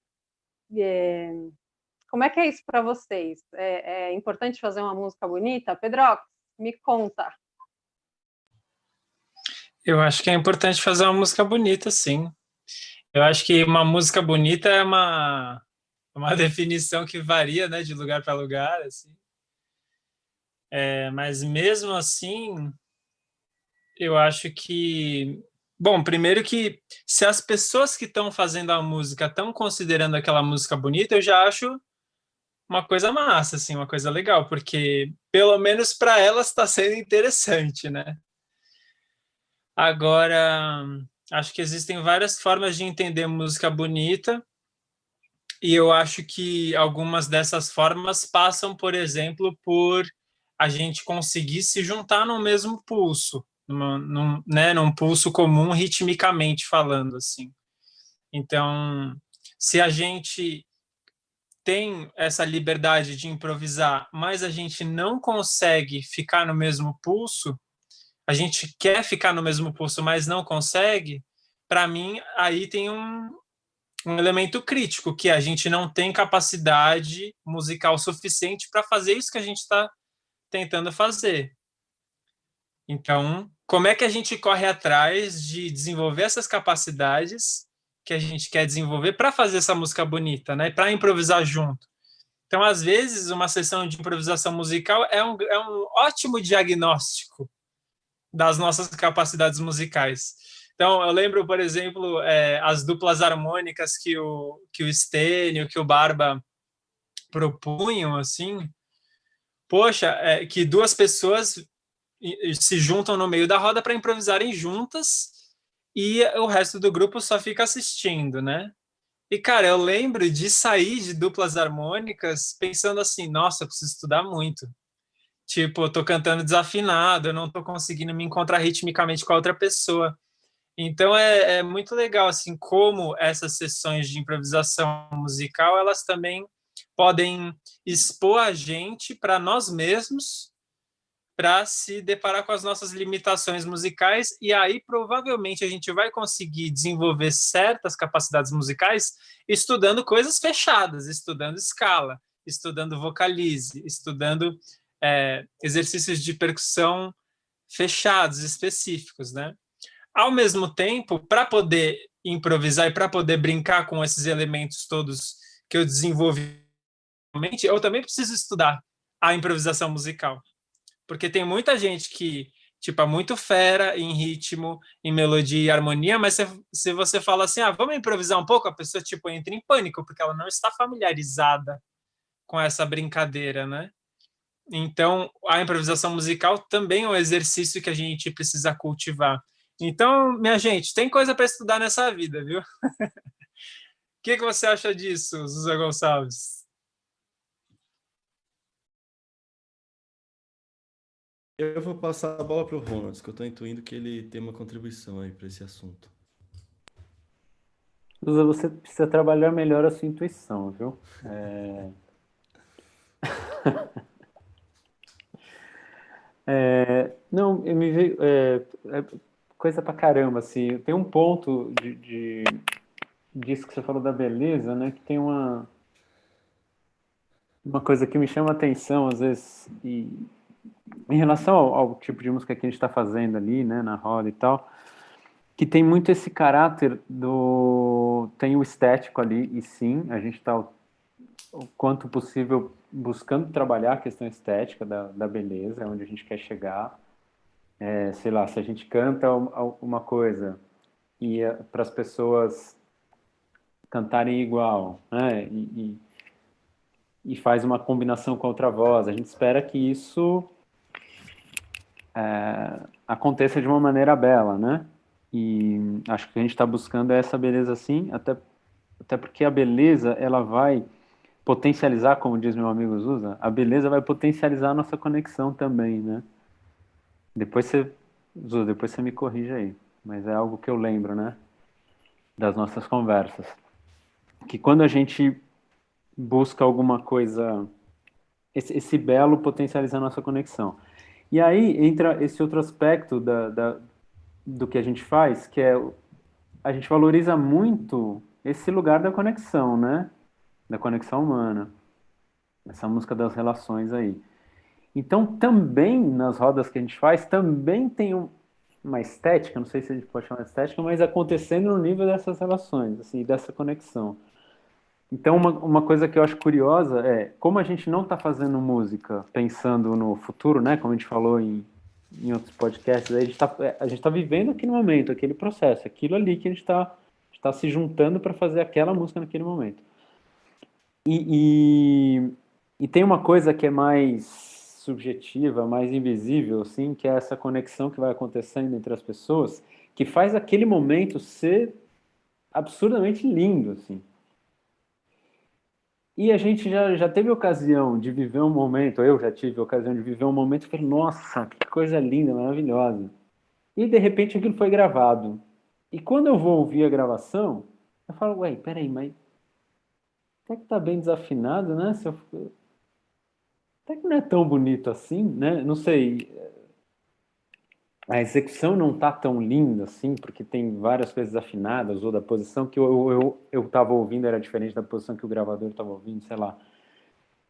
Como é que é isso para vocês? É importante fazer uma música bonita? Pedrox, me conta. Eu acho que é importante fazer uma música bonita, sim. Eu acho que uma música bonita é uma definição que varia, né, de lugar para lugar, assim. Mas mesmo assim, eu acho que... Bom, primeiro que se as pessoas que estão fazendo a música estão considerando aquela música bonita, eu já acho uma coisa massa, assim, uma coisa legal, porque pelo menos para elas está sendo interessante, né? Agora, acho que existem várias formas de entender música bonita, e eu acho que algumas dessas formas passam, por exemplo, por a gente conseguir se juntar no mesmo pulso, num pulso comum, ritmicamente falando, assim. Então, se a gente tem essa liberdade de improvisar, mas a gente não consegue ficar no mesmo pulso, a gente quer ficar no mesmo pulso, mas não consegue, para mim, aí tem um elemento crítico, que a gente não tem capacidade musical suficiente para fazer isso que a gente está tentando fazer. Então, como é que a gente corre atrás de desenvolver essas capacidades que a gente quer desenvolver para fazer essa música bonita, né? Para improvisar junto. Então, às vezes, uma sessão de improvisação musical é um ótimo diagnóstico das nossas capacidades musicais. Então, eu lembro, por exemplo, as duplas harmônicas que o Stênio, que o Barba propunham, assim, poxa, que duas pessoas se juntam no meio da roda para improvisarem juntas e o resto do grupo só fica assistindo, né? E, cara, eu lembro de sair de duplas harmônicas pensando assim, nossa, eu preciso estudar muito. Tipo, eu tô cantando desafinado, eu não tô conseguindo me encontrar ritmicamente com a outra pessoa. Então, é muito legal, assim, como essas sessões de improvisação musical, elas também podem expor a gente para nós mesmos, para se deparar com as nossas limitações musicais, e aí provavelmente a gente vai conseguir desenvolver certas capacidades musicais estudando coisas fechadas, estudando escala, estudando vocalize, estudando exercícios de percussão fechados, específicos, né? Ao mesmo tempo, para poder improvisar e para poder brincar com esses elementos todos que eu desenvolvi, eu também preciso estudar a improvisação musical. Porque tem muita gente que, tipo, é muito fera em ritmo, em melodia e harmonia, mas se você fala assim, vamos improvisar um pouco, a pessoa, tipo, entra em pânico, porque ela não está familiarizada com essa brincadeira, né? Então, a improvisação musical também é um exercício que a gente precisa cultivar. Então, minha gente, tem coisa para estudar nessa vida, viu? O que você acha disso, Zuza Gonçalves? Eu vou passar a bola para o Ronald, que eu estou intuindo que ele tem uma contribuição aí para esse assunto. Lusa, você precisa trabalhar melhor a sua intuição, viu? Não, me veio coisa pra caramba, assim. Tem um ponto disso que você falou da beleza, né? Que tem uma coisa que me chama a atenção, às vezes, em relação ao tipo de música que a gente está fazendo ali, né? Na roda e tal, que tem muito esse caráter tem o estético ali, e sim, a gente está o quanto possível buscando trabalhar a questão estética da beleza, é onde a gente quer chegar. Sei lá, se a gente canta uma coisa e para as pessoas cantarem igual, né? E faz uma combinação com a outra voz, a gente espera que isso aconteça de uma maneira bela, né? E acho que a gente está buscando essa beleza assim, até porque a beleza, ela vai potencializar, como diz meu amigo Zusa, a beleza vai potencializar a nossa conexão também, né? Zusa, depois você me corrige aí, mas é algo que eu lembro, né? Das nossas conversas. Que quando a gente busca alguma coisa, esse belo potencializa a nossa conexão. E aí entra esse outro aspecto do que a gente faz, que é a gente valoriza muito esse lugar da conexão, né? Da conexão humana. Essa música das relações aí. Então, também nas rodas que a gente faz, também tem uma estética, não sei se a gente pode chamar de estética, mas acontecendo no nível dessas relações, assim, dessa conexão. Então, uma coisa que eu acho curiosa é como a gente não está fazendo música pensando no futuro, né? Como a gente falou em outros podcasts, a gente tá vivendo aquele momento, aquele processo, aquilo ali que a gente tá se juntando para fazer aquela música naquele momento. E tem uma coisa que é mais subjetiva, mais invisível, assim, que é essa conexão que vai acontecendo entre as pessoas, que faz aquele momento ser absurdamente lindo, assim. E a gente já teve ocasião de viver um momento, eu já tive a ocasião de viver um momento que eu falei, nossa, que coisa linda, maravilhosa. E de repente aquilo foi gravado. E quando eu vou ouvir a gravação, eu falo, ué, peraí, mas até que tá bem desafinado, né? Até que não é tão bonito assim, né? Não sei, a execução não tá tão linda assim, porque tem várias coisas afinadas, ou da posição que eu tava ouvindo era diferente da posição que o gravador estava ouvindo, sei lá.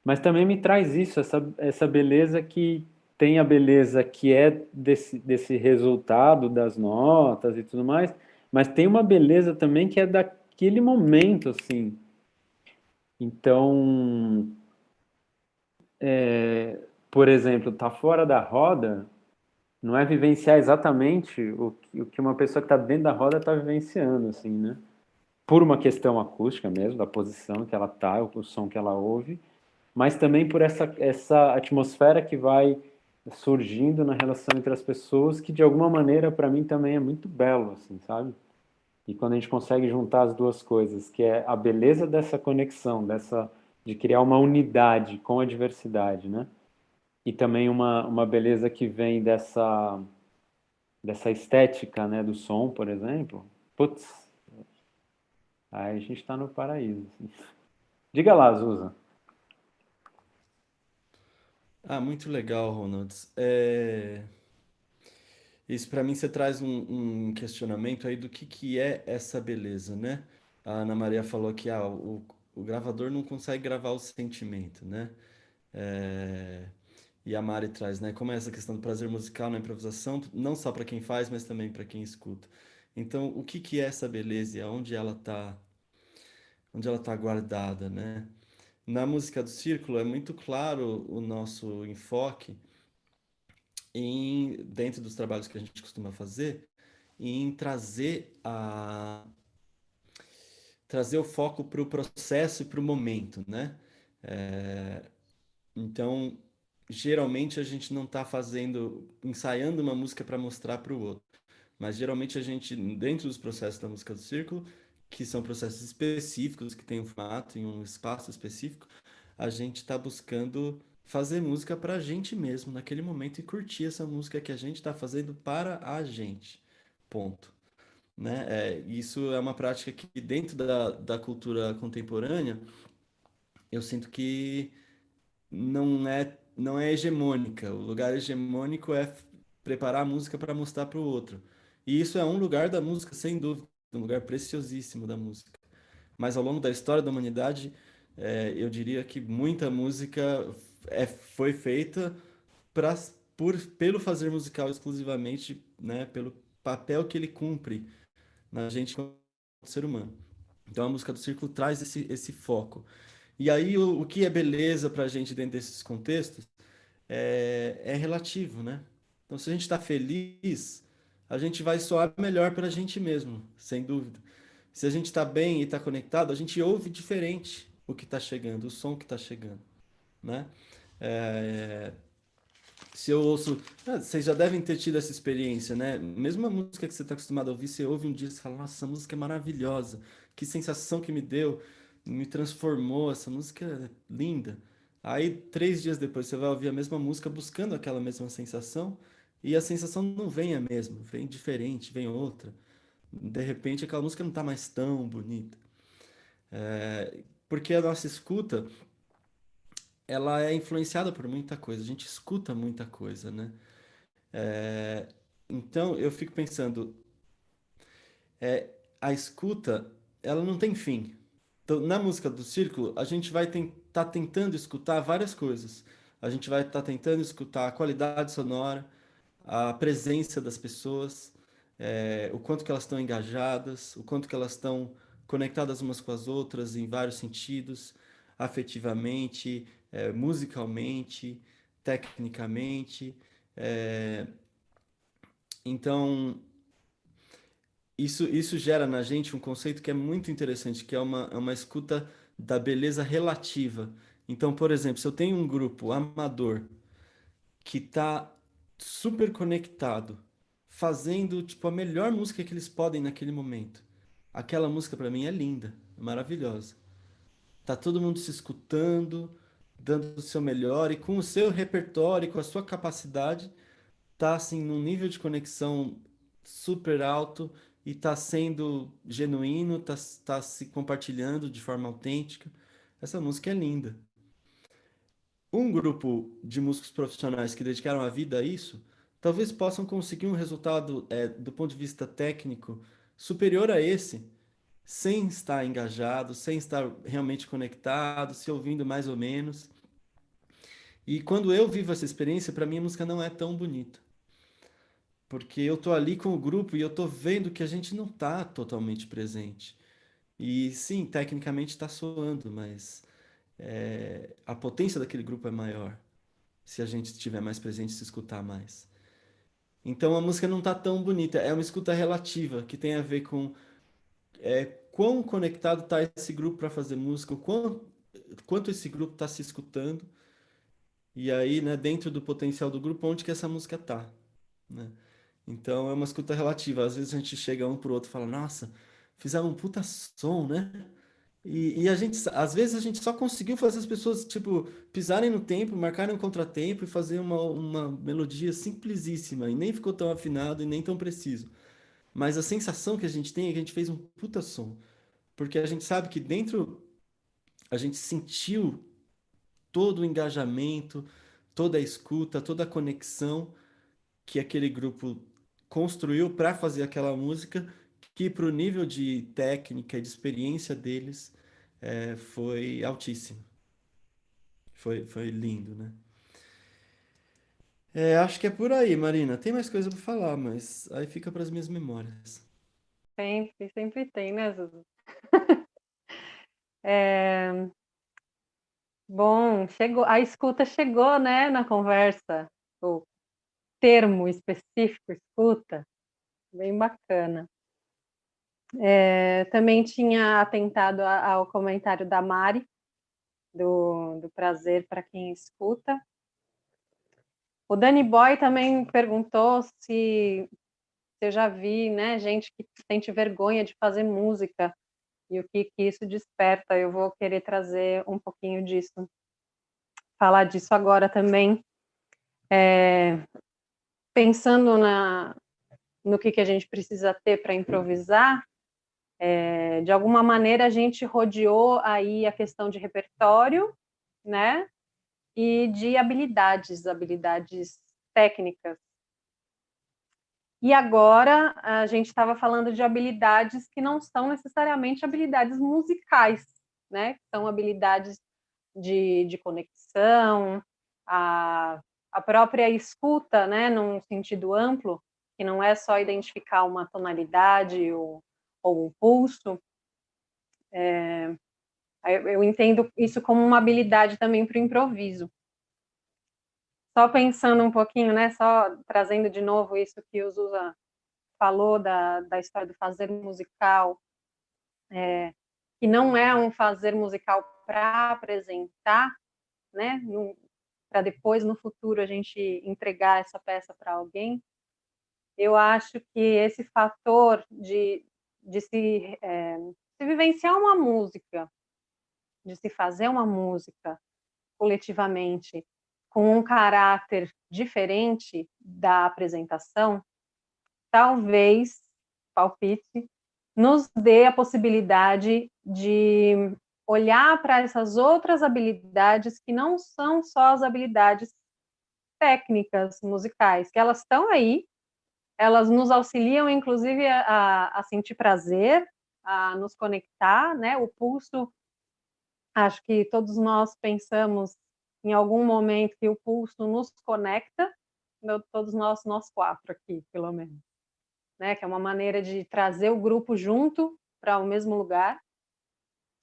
Mas também me traz isso, essa beleza que tem a beleza que é desse resultado das notas e tudo mais, mas tem uma beleza também que é daquele momento, assim. Então, por exemplo, tá fora da roda não é vivenciar exatamente o que uma pessoa que está dentro da roda está vivenciando, assim, né? Por uma questão acústica mesmo, da posição que ela tá, o som que ela ouve, mas também por essa atmosfera que vai surgindo na relação entre as pessoas, que de alguma maneira para mim também é muito belo, assim, sabe? E quando a gente consegue juntar as duas coisas, que é a beleza dessa conexão, de criar uma unidade com a diversidade, né? E também uma beleza que vem dessa estética, né, do som, por exemplo. Putz, aí a gente está no paraíso, assim. Diga lá, Zusa. Ah, muito legal, Ronald. Isso para mim você traz um questionamento aí do que é essa beleza, né? A Ana Maria falou que o gravador não consegue gravar o sentimento, né? É, E a Mari traz, né? Como é essa questão do prazer musical na improvisação, não só para quem faz, mas também para quem escuta. Então, o que é essa beleza e onde ela tá guardada, né? Na música do círculo é muito claro o nosso enfoque dentro dos trabalhos que a gente costuma fazer, em trazer o foco para o processo e para o momento, né? Então, geralmente a gente não está ensaiando uma música para mostrar para o outro, mas geralmente a gente, dentro dos processos da música do círculo, que são processos específicos, que tem um formato e um espaço específico, a gente está buscando fazer música para a gente mesmo naquele momento e curtir essa música que a gente está fazendo para a gente. Ponto. Né? Isso é uma prática que dentro da cultura contemporânea eu sinto que não é hegemônica. O lugar hegemônico é preparar a música para mostrar para o outro. E isso é um lugar da música, sem dúvida, um lugar preciosíssimo da música. Mas ao longo da história da humanidade, eu diria que muita música foi feita pra, pelo fazer musical exclusivamente, né, pelo papel que ele cumpre na gente como ser humano. Então a música do círculo traz esse foco. E aí o que é beleza para a gente dentro desses contextos é relativo, né? Então se a gente está feliz, a gente vai soar melhor para a gente mesmo, sem dúvida. Se a gente está bem e está conectado, a gente ouve diferente o que está chegando, o som que está chegando, né? É, Se eu ouço. Vocês já devem ter tido essa experiência, né? Mesmo a música que você está acostumado a ouvir, você ouve um dia e fala: Nossa, essa música é maravilhosa. Que sensação que me deu. Me transformou. Essa música é linda. Aí, 3 dias depois, você vai ouvir a mesma música buscando aquela mesma sensação. E a sensação não vem a mesma. Vem diferente, vem outra. De repente, aquela música não está mais tão bonita. Porque a nossa escuta, ela é influenciada por muita coisa. A gente escuta muita coisa, né? É, então eu fico pensando, a escuta, ela não tem fim. Então, na música do círculo, a gente vai estar tentando escutar várias coisas. A gente vai estar tentando escutar a qualidade sonora, a presença das pessoas, o quanto que elas estão engajadas, o quanto que elas estão conectadas umas com as outras em vários sentidos, afetivamente, musicalmente, tecnicamente. É, então, isso gera na gente um conceito que é muito interessante, que é uma escuta da beleza relativa. Então, por exemplo, se eu tenho um grupo amador que está super conectado, fazendo tipo a melhor música que eles podem naquele momento, aquela música para mim é linda, é maravilhosa. Tá todo mundo se escutando, dando o seu melhor e com o seu repertório, com a sua capacidade tá assim num nível de conexão super alto e tá sendo genuíno, tá se compartilhando de forma autêntica. Essa música é linda. Um grupo de músicos profissionais que dedicaram a vida a isso, talvez possam conseguir um resultado do ponto de vista técnico superior a esse, sem estar engajado, sem estar realmente conectado, se ouvindo mais ou menos. E quando eu vivo essa experiência, para mim a música não é tão bonita. Porque eu tô ali com o grupo e eu tô vendo que a gente não tá totalmente presente. E sim, tecnicamente está soando, mas a potência daquele grupo é maior se a gente estiver mais presente, se escutar mais. Então a música não tá tão bonita, é uma escuta relativa, que tem a ver com quão conectado tá esse grupo para fazer música, quanto esse grupo tá se escutando, e aí, né, dentro do potencial do grupo, onde que essa música tá, né? Então é uma escuta relativa. Às vezes a gente chega um pro outro e fala, nossa, fizeram um puta som, né? E a gente, às vezes a gente só conseguiu fazer as pessoas, tipo, pisarem no tempo, marcarem um contratempo e fazer uma melodia simplesíssima, e nem ficou tão afinado e nem tão preciso. Mas a sensação que a gente tem é que a gente fez um puta som. Porque a gente sabe que dentro a gente sentiu todo o engajamento, toda a escuta, toda a conexão que aquele grupo construiu para fazer aquela música, que para o nível de técnica e de experiência deles foi altíssimo. Foi lindo, né? Acho que é por aí, Marina. Tem mais coisa para falar, mas aí fica para as minhas memórias. Sempre tem, né, Zuzu? Bom, chegou, a escuta chegou, né, na conversa, o termo específico, escuta, bem bacana. Também tinha atentado ao comentário da Mari, do prazer para quem escuta. O Danny Boy também perguntou se eu já vi, né, gente que sente vergonha de fazer música e o que isso desperta. Eu vou querer trazer um pouquinho disso, falar disso agora também. Pensando no que a gente precisa ter para improvisar, de alguma maneira a gente rodeou aí a questão de repertório, né, e de habilidades técnicas. E agora a gente estava falando de habilidades que não são necessariamente habilidades musicais, né? São habilidades de conexão, a própria escuta, né, num sentido amplo, que não é só identificar uma tonalidade ou um pulso. Eu entendo isso como uma habilidade também para o improviso. Só pensando um pouquinho, né, só trazendo de novo isso que o Zusa falou da história do fazer musical, que não é um fazer musical para apresentar, né, para depois, no futuro, a gente entregar essa peça para alguém. Eu acho que esse fator de se vivenciar uma música, de se fazer uma música coletivamente com um caráter diferente da apresentação, talvez, palpite, nos dê a possibilidade de olhar para essas outras habilidades que não são só as habilidades técnicas musicais, que elas estão aí, elas nos auxiliam, inclusive, a sentir prazer, a nos conectar, né? O pulso, acho que todos nós pensamos em algum momento que o pulso nos conecta, todos nós quatro aqui, pelo menos, né? Que é uma maneira de trazer o grupo junto para o mesmo lugar.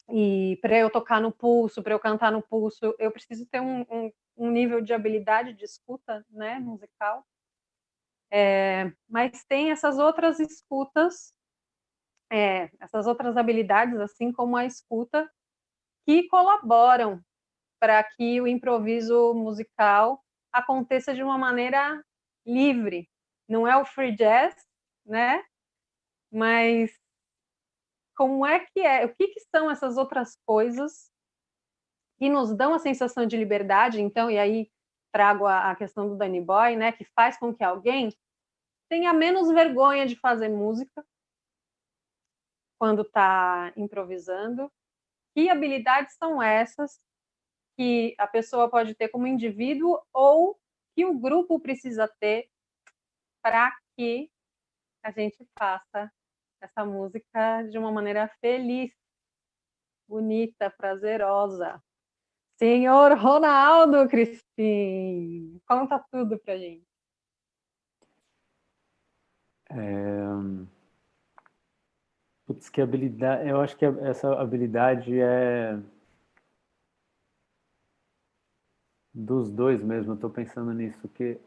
E para eu tocar no pulso, para eu cantar no pulso, eu preciso ter um nível de habilidade de escuta, né, musical. Mas tem essas outras escutas, essas outras habilidades, assim como a escuta, que colaboram para que o improviso musical aconteça de uma maneira livre. Não é o free jazz, né? Mas como é? O que são essas outras coisas que nos dão a sensação de liberdade? Então, e aí trago a questão do Danny Boy, né? Que faz com que alguém tenha menos vergonha de fazer música quando está improvisando. Que habilidades são essas que a pessoa pode ter como indivíduo ou que o grupo precisa ter para que a gente faça essa música de uma maneira feliz, bonita, prazerosa, Senhor Ronaldo Crispim, conta tudo pra gente. Putz, que habilidade. Eu acho que essa habilidade é dos dois mesmo. Eu estou pensando nisso, que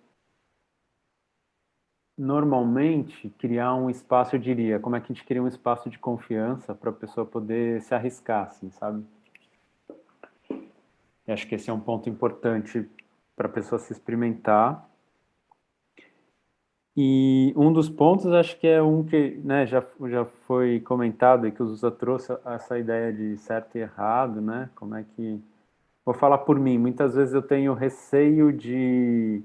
normalmente criar um espaço, eu diria, como é que a gente cria um espaço de confiança para a pessoa poder se arriscar, assim, sabe? Eu acho que esse é um ponto importante para a pessoa se experimentar. E um dos pontos, acho que é um que, né, já foi comentado e que o Zusa trouxe essa ideia de certo e errado, né? Como é que... Vou falar por mim, muitas vezes eu tenho receio de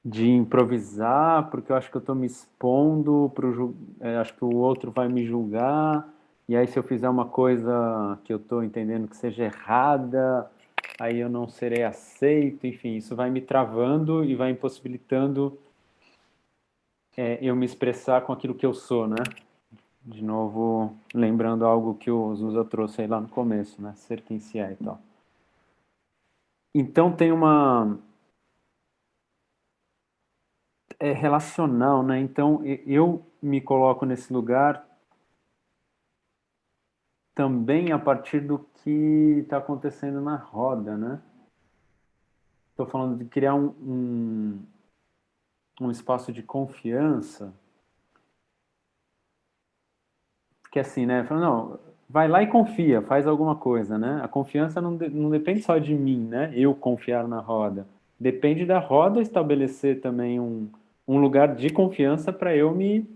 improvisar, porque eu acho que eu estou me expondo, acho que o outro vai me julgar, e aí se eu fizer uma coisa que eu estou entendendo que seja errada, aí eu não serei aceito, enfim, isso vai me travando e vai impossibilitando eu me expressar com aquilo que eu sou, né? De novo, lembrando algo que o Zusa trouxe aí lá no começo, né? Ser quem se é e tal. Então tem uma... É relacional, né? Então eu me coloco nesse lugar também a partir do que está acontecendo na roda, né? Estou falando de criar um espaço de confiança, que assim, né? Falando, não, vai lá e confia, faz alguma coisa, né? A confiança não depende só de mim, né? Eu confiar na roda. Depende da roda estabelecer também um lugar de confiança para eu me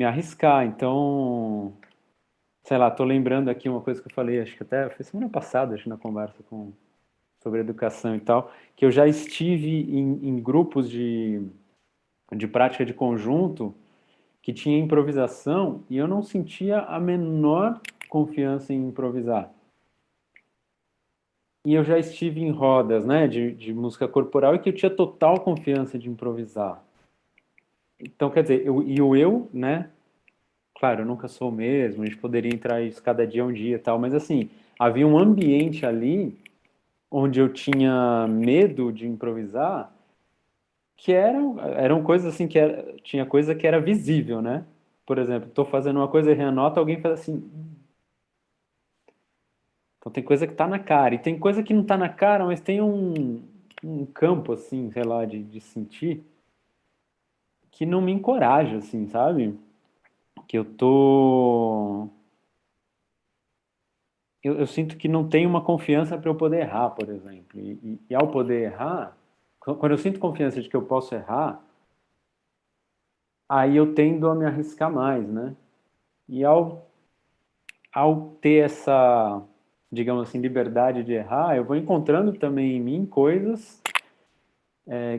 arriscar. Então, sei lá, tô lembrando aqui uma coisa que eu falei, acho que até foi semana passada, acho, na conversa sobre educação e tal, que eu já estive em grupos de prática de conjunto que tinha improvisação e eu não sentia a menor confiança em improvisar. E eu já estive em rodas, né, de música corporal e que eu tinha total confiança de improvisar. Então, quer dizer, né, claro, eu nunca sou o mesmo, a gente poderia entrar isso cada dia um dia e tal, mas assim, havia um ambiente ali onde eu tinha medo de improvisar, que eram coisas assim, tinha coisa que era visível, né? Por exemplo, estou fazendo uma coisa e renota, alguém faz assim. Então tem coisa que está na cara, e tem coisa que não está na cara, mas tem um campo, assim, sei lá, de sentir, que não me encoraja, assim, sabe? Que eu tô... Eu sinto que não tem uma confiança para eu poder errar, por exemplo. E ao poder errar, quando eu sinto confiança de que eu posso errar, aí eu tendo a me arriscar mais, né? E ao ter essa, digamos assim, liberdade de errar, eu vou encontrando também em mim coisas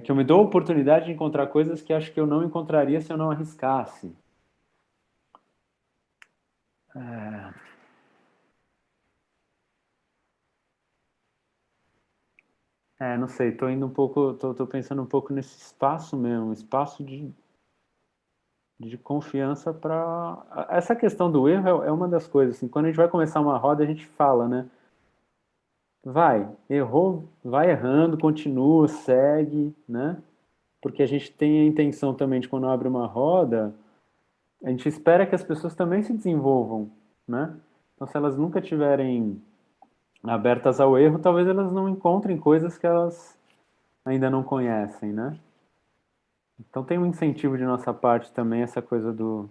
que eu me dou a oportunidade de encontrar coisas que acho que eu não encontraria se eu não arriscasse. Não sei, tô indo um pouco, tô pensando um pouco nesse espaço mesmo, espaço de confiança para... Essa questão do erro é uma das coisas, assim, quando a gente vai começar uma roda, a gente fala, né? Errou, vai errando, continua, segue, né? Porque a gente tem a intenção também de quando abre uma roda, a gente espera que as pessoas também se desenvolvam, né? Então, se elas nunca tiverem abertas ao erro, talvez elas não encontrem coisas que elas ainda não conhecem, né? Então tem um incentivo de nossa parte também, essa coisa do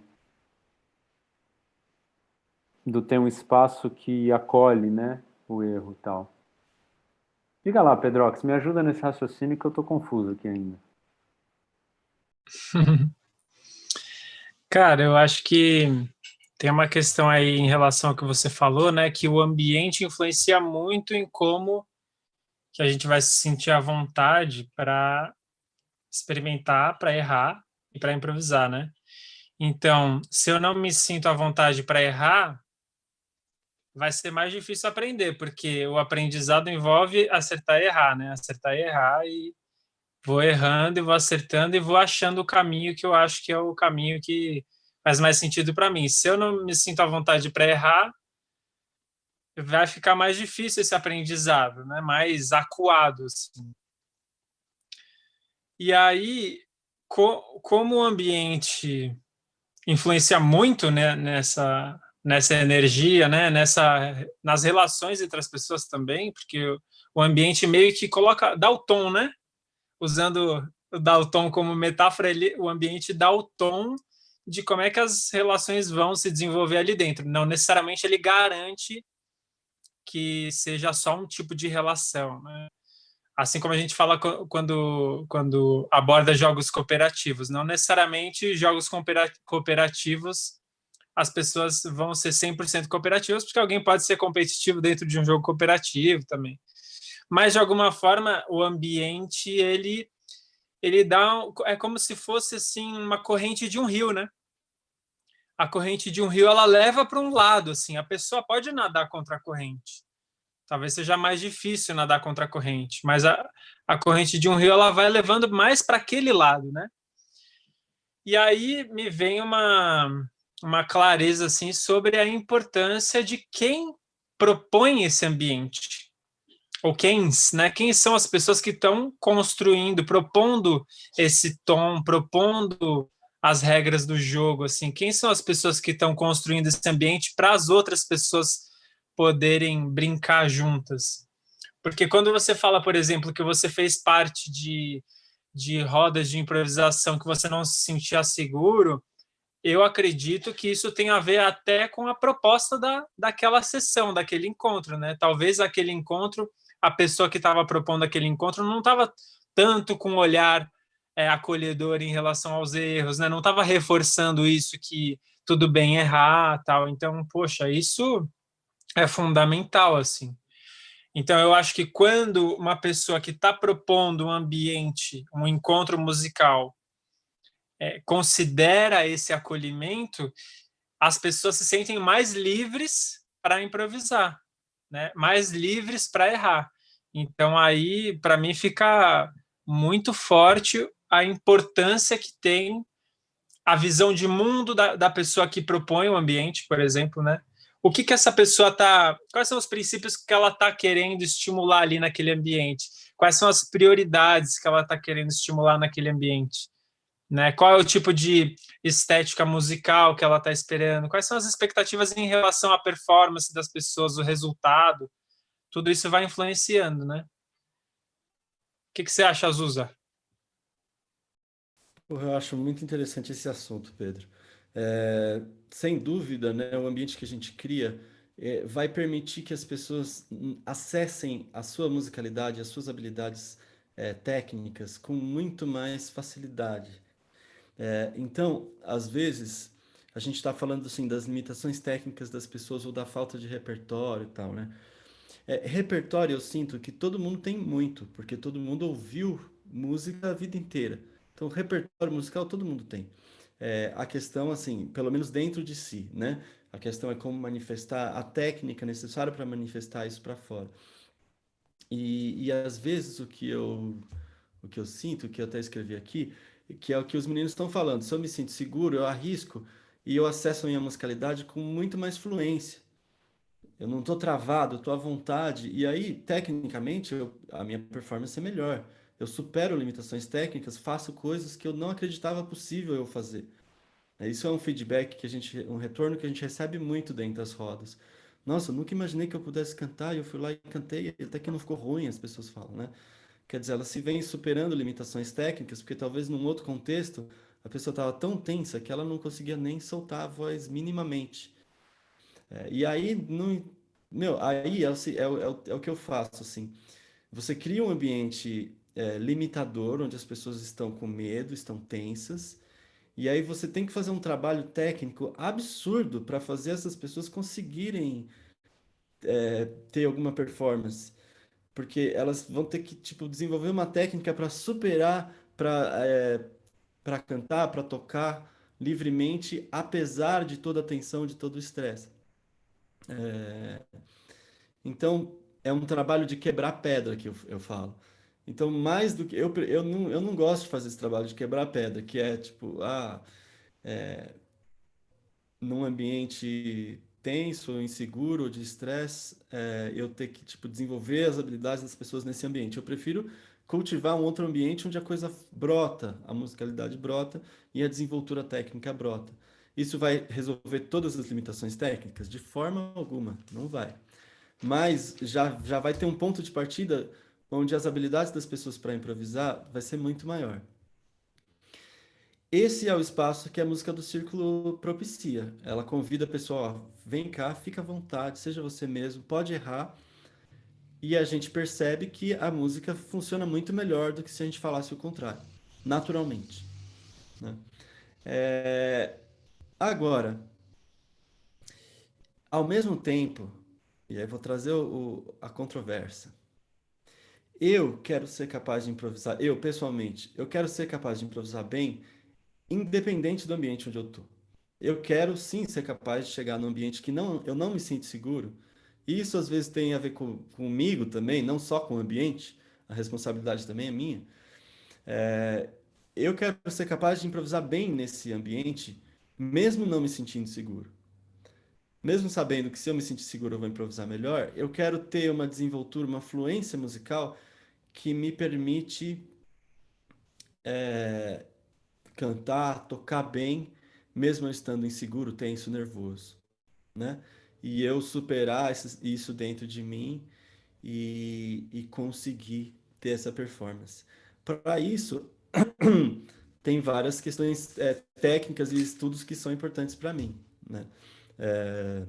ter um espaço que acolhe, né, o erro e tal. Diga lá, Pedrox, me ajuda nesse raciocínio que eu tô confuso aqui ainda. Cara, eu acho que tem uma questão aí em relação ao que você falou, né, que o ambiente influencia muito em como que a gente vai se sentir à vontade para experimentar, para errar e para improvisar, né? Então, se eu não me sinto à vontade para errar, vai ser mais difícil aprender, porque o aprendizado envolve acertar e errar, né? Acertar e errar, e vou errando e vou acertando e vou achando o caminho que eu acho que é o caminho que faz mais sentido para mim. Se eu não me sinto à vontade para errar, vai ficar mais difícil esse aprendizado, né? Mais acuado, assim. E aí, como o ambiente influencia muito, né, nessa energia, né, nas relações entre as pessoas também, porque o ambiente meio que dá o tom, né? Usando o dar o tom como metáfora, o ambiente dá o tom de como é que as relações vão se desenvolver ali dentro. Não necessariamente ele garante que seja só um tipo de relação, né? Assim como a gente fala quando aborda jogos cooperativos, não necessariamente jogos cooperativos as pessoas vão ser 100% cooperativas, porque alguém pode ser competitivo dentro de um jogo cooperativo também. Mas, de alguma forma, o ambiente, ele dá... É como se fosse, assim, uma corrente de um rio, né? A corrente de um rio, ela leva para um lado, assim. A pessoa pode nadar contra a corrente. Talvez seja mais difícil nadar contra a corrente, mas a corrente de um rio, ela vai levando mais para aquele lado, né? E aí me vem uma clareza assim sobre a importância de quem propõe esse ambiente, ou quem, né? Quem são as pessoas que estão construindo, propondo esse tom, propondo as regras do jogo, assim, quem são as pessoas que estão construindo esse ambiente para as outras pessoas poderem brincar juntas? Porque quando você fala, por exemplo, que você fez parte de rodas de improvisação que você não se sentia seguro, eu acredito que isso tem a ver até com a proposta daquela sessão, daquele encontro, né? Talvez aquele encontro, a pessoa que estava propondo aquele encontro não estava tanto com um olhar acolhedor em relação aos erros, né? Não estava reforçando isso que tudo bem errar, tal. Então, poxa, isso é fundamental, assim. Então, eu acho que quando uma pessoa que está propondo um ambiente, um encontro musical, considera esse acolhimento, as pessoas se sentem mais livres para improvisar, né? Mais livres para errar. Então, aí, para mim, fica muito forte a importância que tem a visão de mundo da pessoa que propõe o ambiente, por exemplo, né? O que essa pessoa está... Quais são os princípios que ela está querendo estimular ali naquele ambiente? Quais são as prioridades que ela está querendo estimular naquele ambiente? Né? Qual é o tipo de estética musical que ela está esperando? Quais são as expectativas em relação à performance das pessoas, o resultado? Tudo isso vai influenciando, né? O que você acha, Azusa? Eu acho muito interessante esse assunto, Pedro. Sem dúvida, né, o ambiente que a gente cria vai permitir que as pessoas acessem a sua musicalidade, as suas habilidades técnicas com muito mais facilidade. Então, às vezes, a gente está falando assim das limitações técnicas das pessoas ou da falta de repertório e tal, né? Repertório eu sinto que todo mundo tem muito, porque todo mundo ouviu música a vida inteira. Então, repertório musical todo mundo tem. A questão, assim, pelo menos dentro de si, né? A questão é como manifestar a técnica necessária para manifestar isso para fora. E às vezes o que eu sinto, o que eu até escrevi aqui, que é o que os meninos estão falando. Se eu me sinto seguro, eu arrisco e eu acesso a minha musicalidade com muito mais fluência. Eu não estou travado, eu estou à vontade. E aí, tecnicamente, a minha performance é melhor. Eu supero limitações técnicas, faço coisas que eu não acreditava possível eu fazer. Isso é um feedback um retorno que a gente recebe muito dentro das rodas. Nossa, eu nunca imaginei que eu pudesse cantar, e eu fui lá e cantei, e até que não ficou ruim, as pessoas falam, né? Quer dizer, elas se vêm superando limitações técnicas, porque talvez num outro contexto a pessoa estava tão tensa que ela não conseguia nem soltar a voz minimamente. E aí, não, meu, aí é o que eu faço, assim. Você cria um ambiente limitador, onde as pessoas estão com medo, estão tensas, e aí você tem que fazer um trabalho técnico absurdo para fazer essas pessoas conseguirem ter alguma performance. Porque elas vão ter que, tipo, desenvolver uma técnica para superar, para cantar, para tocar livremente, apesar de toda a tensão, de todo o estresse. Então, é um trabalho de quebrar pedra que eu falo. Então, mais do que... Eu não gosto de fazer esse trabalho de quebrar pedra, que é, tipo, num ambiente tenso, ou inseguro, ou de estresse, eu ter que tipo, desenvolver as habilidades das pessoas nesse ambiente. Eu prefiro cultivar um outro ambiente onde a coisa brota, a musicalidade brota e a desenvoltura técnica brota. Isso vai resolver todas as limitações técnicas? De forma alguma, não vai. Mas já vai ter um ponto de partida onde as habilidades das pessoas para improvisar vai ser muito maior. Esse é o espaço que a música do Círculo propicia. Ela convida a pessoa, ó, vem cá, fica à vontade, seja você mesmo, pode errar. E a gente percebe que a música funciona muito melhor do que se a gente falasse o contrário, naturalmente, né? É, Agora, ao mesmo tempo, e aí vou trazer a controvérsia. Eu quero ser capaz de improvisar, eu pessoalmente, eu quero ser capaz de improvisar bem, independente do ambiente onde eu tô. Eu quero sim ser capaz de chegar num ambiente que eu não me sinto seguro. E isso às vezes tem a ver comigo também, não só com o ambiente, a responsabilidade também é minha. É, eu quero ser capaz de improvisar bem nesse ambiente, mesmo não me sentindo seguro. Mesmo sabendo que se eu me sentir seguro eu vou improvisar melhor, eu quero ter uma desenvoltura, uma fluência musical que me permite cantar, tocar bem, mesmo eu estando inseguro, tenso, nervoso, né? E eu superar isso dentro de mim e conseguir ter essa performance. Para isso, tem várias questões técnicas e estudos que são importantes para mim, né? É,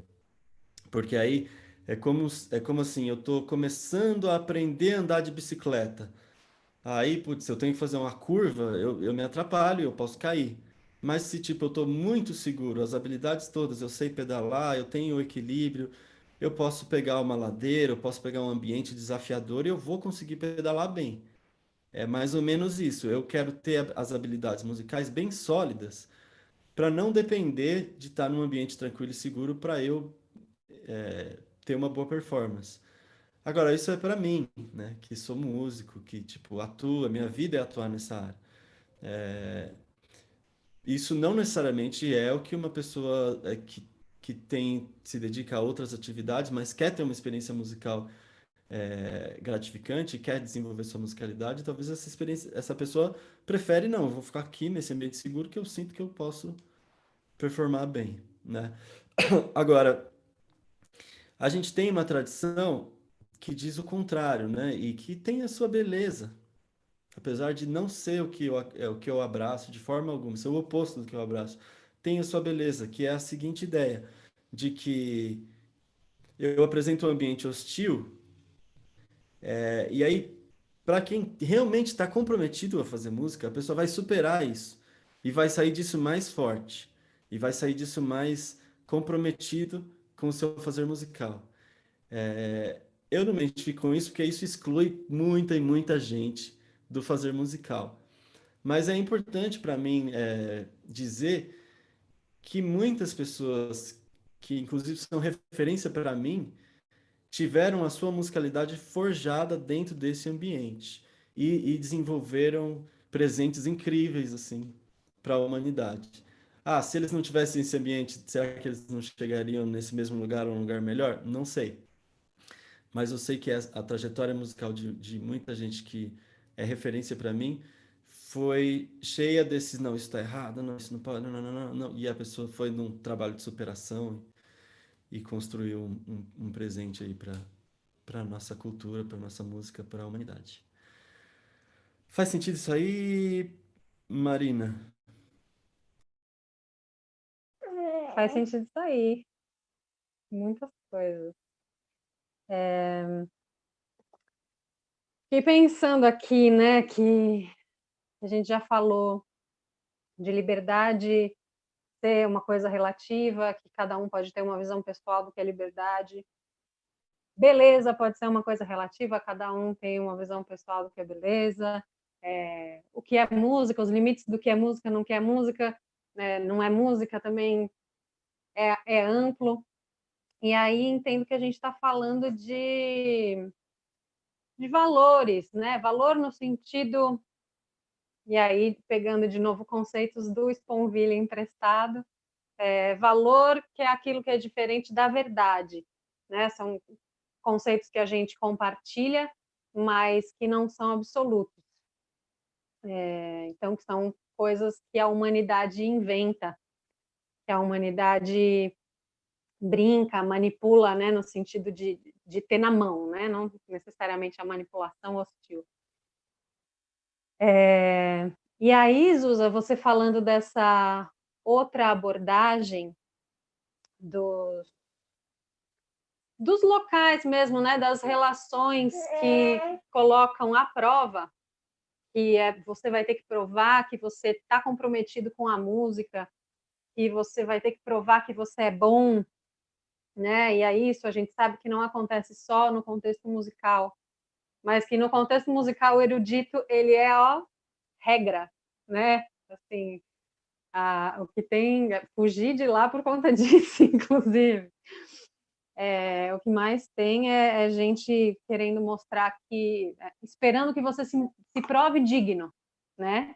Porque aí é como assim, eu estou começando a aprender a andar de bicicleta. Aí, putz, eu tenho que fazer uma curva, eu me atrapalho, eu posso cair. Mas se, tipo, eu estou muito seguro, as habilidades todas, eu sei pedalar, eu tenho o equilíbrio, eu posso pegar uma ladeira, eu posso pegar um ambiente desafiador e eu vou conseguir pedalar bem. É mais ou menos isso. Eu quero ter as habilidades musicais bem sólidas para não depender de estar num ambiente tranquilo e seguro para eu ter uma boa performance. Agora, isso é para mim, né, que sou músico, que tipo atua, minha vida é atuar nessa área. Isso não necessariamente é o que uma pessoa que se dedica a outras atividades, mas quer ter uma experiência musical gratificante, quer desenvolver sua musicalidade, talvez essa pessoa prefere, não, eu vou ficar aqui nesse ambiente seguro que eu sinto que eu posso performar bem, né? Agora, a gente tem uma tradição que diz o contrário, né? E que tem a sua beleza, apesar de não ser o que eu abraço de forma alguma, ser o oposto do que eu abraço, tem a sua beleza, que é a seguinte ideia, de que eu apresento um ambiente hostil, e aí, para quem realmente está comprometido a fazer música, a pessoa vai superar isso e vai sair disso mais forte, e vai sair disso mais comprometido com o seu fazer musical. Eu não me identifico com isso porque isso exclui muita e muita gente do fazer musical. Mas é importante para mim dizer que muitas pessoas, que inclusive são referência para mim, tiveram a sua musicalidade forjada dentro desse ambiente e desenvolveram presentes incríveis assim para a humanidade. Ah, se eles não tivessem esse ambiente, será que eles não chegariam nesse mesmo lugar, um lugar melhor? Não sei. Mas eu sei que a trajetória musical de muita gente que é referência para mim foi cheia desses, não, isso está errado, não, isso não pode, não, não, não, não, não. E a pessoa foi num trabalho de superação e construiu um presente aí para nossa cultura, para nossa música, para a humanidade. Faz sentido isso aí, Marina? Faz sentido isso aí. Muitas coisas. Fiquei pensando aqui, né, que a gente já falou de liberdade ser uma coisa relativa, que cada um pode ter uma visão pessoal do que é liberdade. Beleza pode ser uma coisa relativa, cada um tem uma visão pessoal do que é beleza. O que é música, os limites do que é música, não que é música, não é música também é amplo. E aí entendo que a gente está falando de valores, né? Valor no sentido, e aí pegando de novo conceitos do Sponville emprestado, valor, que é aquilo que é diferente da verdade, né? São conceitos que a gente compartilha, mas que não são absolutos. Então, são coisas que a humanidade inventa, que a humanidade brinca, manipula, né, no sentido de ter na mão, né, não necessariamente a manipulação hostil. E aí, Zusa, você falando dessa outra abordagem dos locais mesmo, né, das relações que colocam à prova, que você vai ter que provar que você está comprometido com a música, que você vai ter que provar que você é bom, né? E aí isso a gente sabe que não acontece só no contexto musical, mas que no contexto musical o erudito ele é regra, né? Assim, o que tem fugir de lá por conta disso, inclusive. O que mais tem é gente querendo mostrar que, esperando que você se prove digno, né?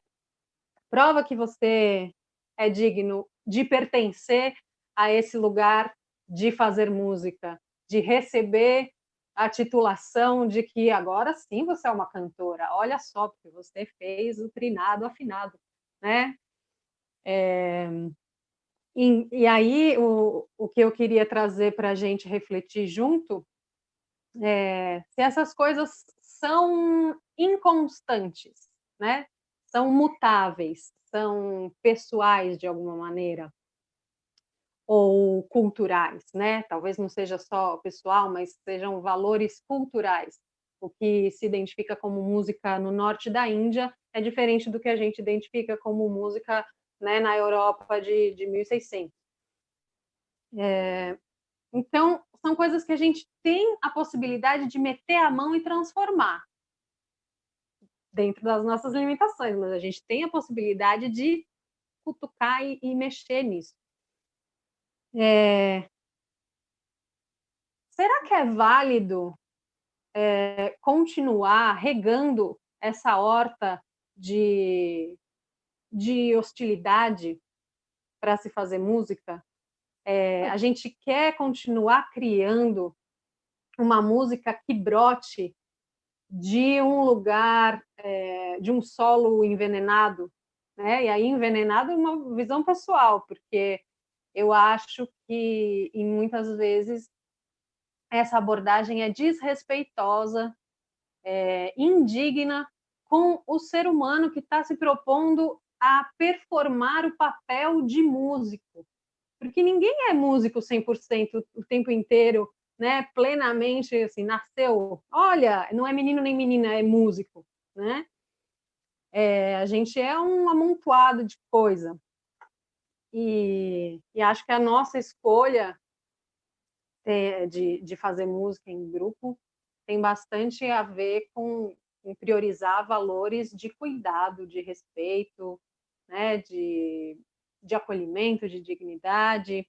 Prova que você é digno de pertencer a esse lugar de fazer música, de receber a titulação de que agora sim você é uma cantora. Olha só, porque você fez o trinado afinado, né? E aí, o que eu queria trazer para a gente refletir junto se essas coisas são inconstantes, né? São mutáveis, são pessoais de alguma maneira, ou culturais, né? Talvez não seja só pessoal, mas sejam valores culturais. O que se identifica como música no norte da Índia é diferente do que a gente identifica como música, né, na Europa de 1600. Então, são coisas que a gente tem a possibilidade de meter a mão e transformar dentro das nossas limitações, mas a gente tem a possibilidade de cutucar e mexer nisso. Será que é válido continuar regando essa horta de hostilidade para se fazer música? A gente quer continuar criando uma música que brote de um lugar, de um solo envenenado, né? E aí envenenado é uma visão pessoal, porque eu acho que, em muitas vezes, essa abordagem é desrespeitosa, indigna com o ser humano que está se propondo a performar o papel de músico. Porque ninguém é músico 100% o tempo inteiro, né? Plenamente, assim, nasceu. Olha, não é menino nem menina, é músico, né? A gente é um amontoado de coisa. E acho que a nossa escolha de fazer música em grupo tem bastante a ver com priorizar valores de cuidado, de respeito, né, de acolhimento, de dignidade.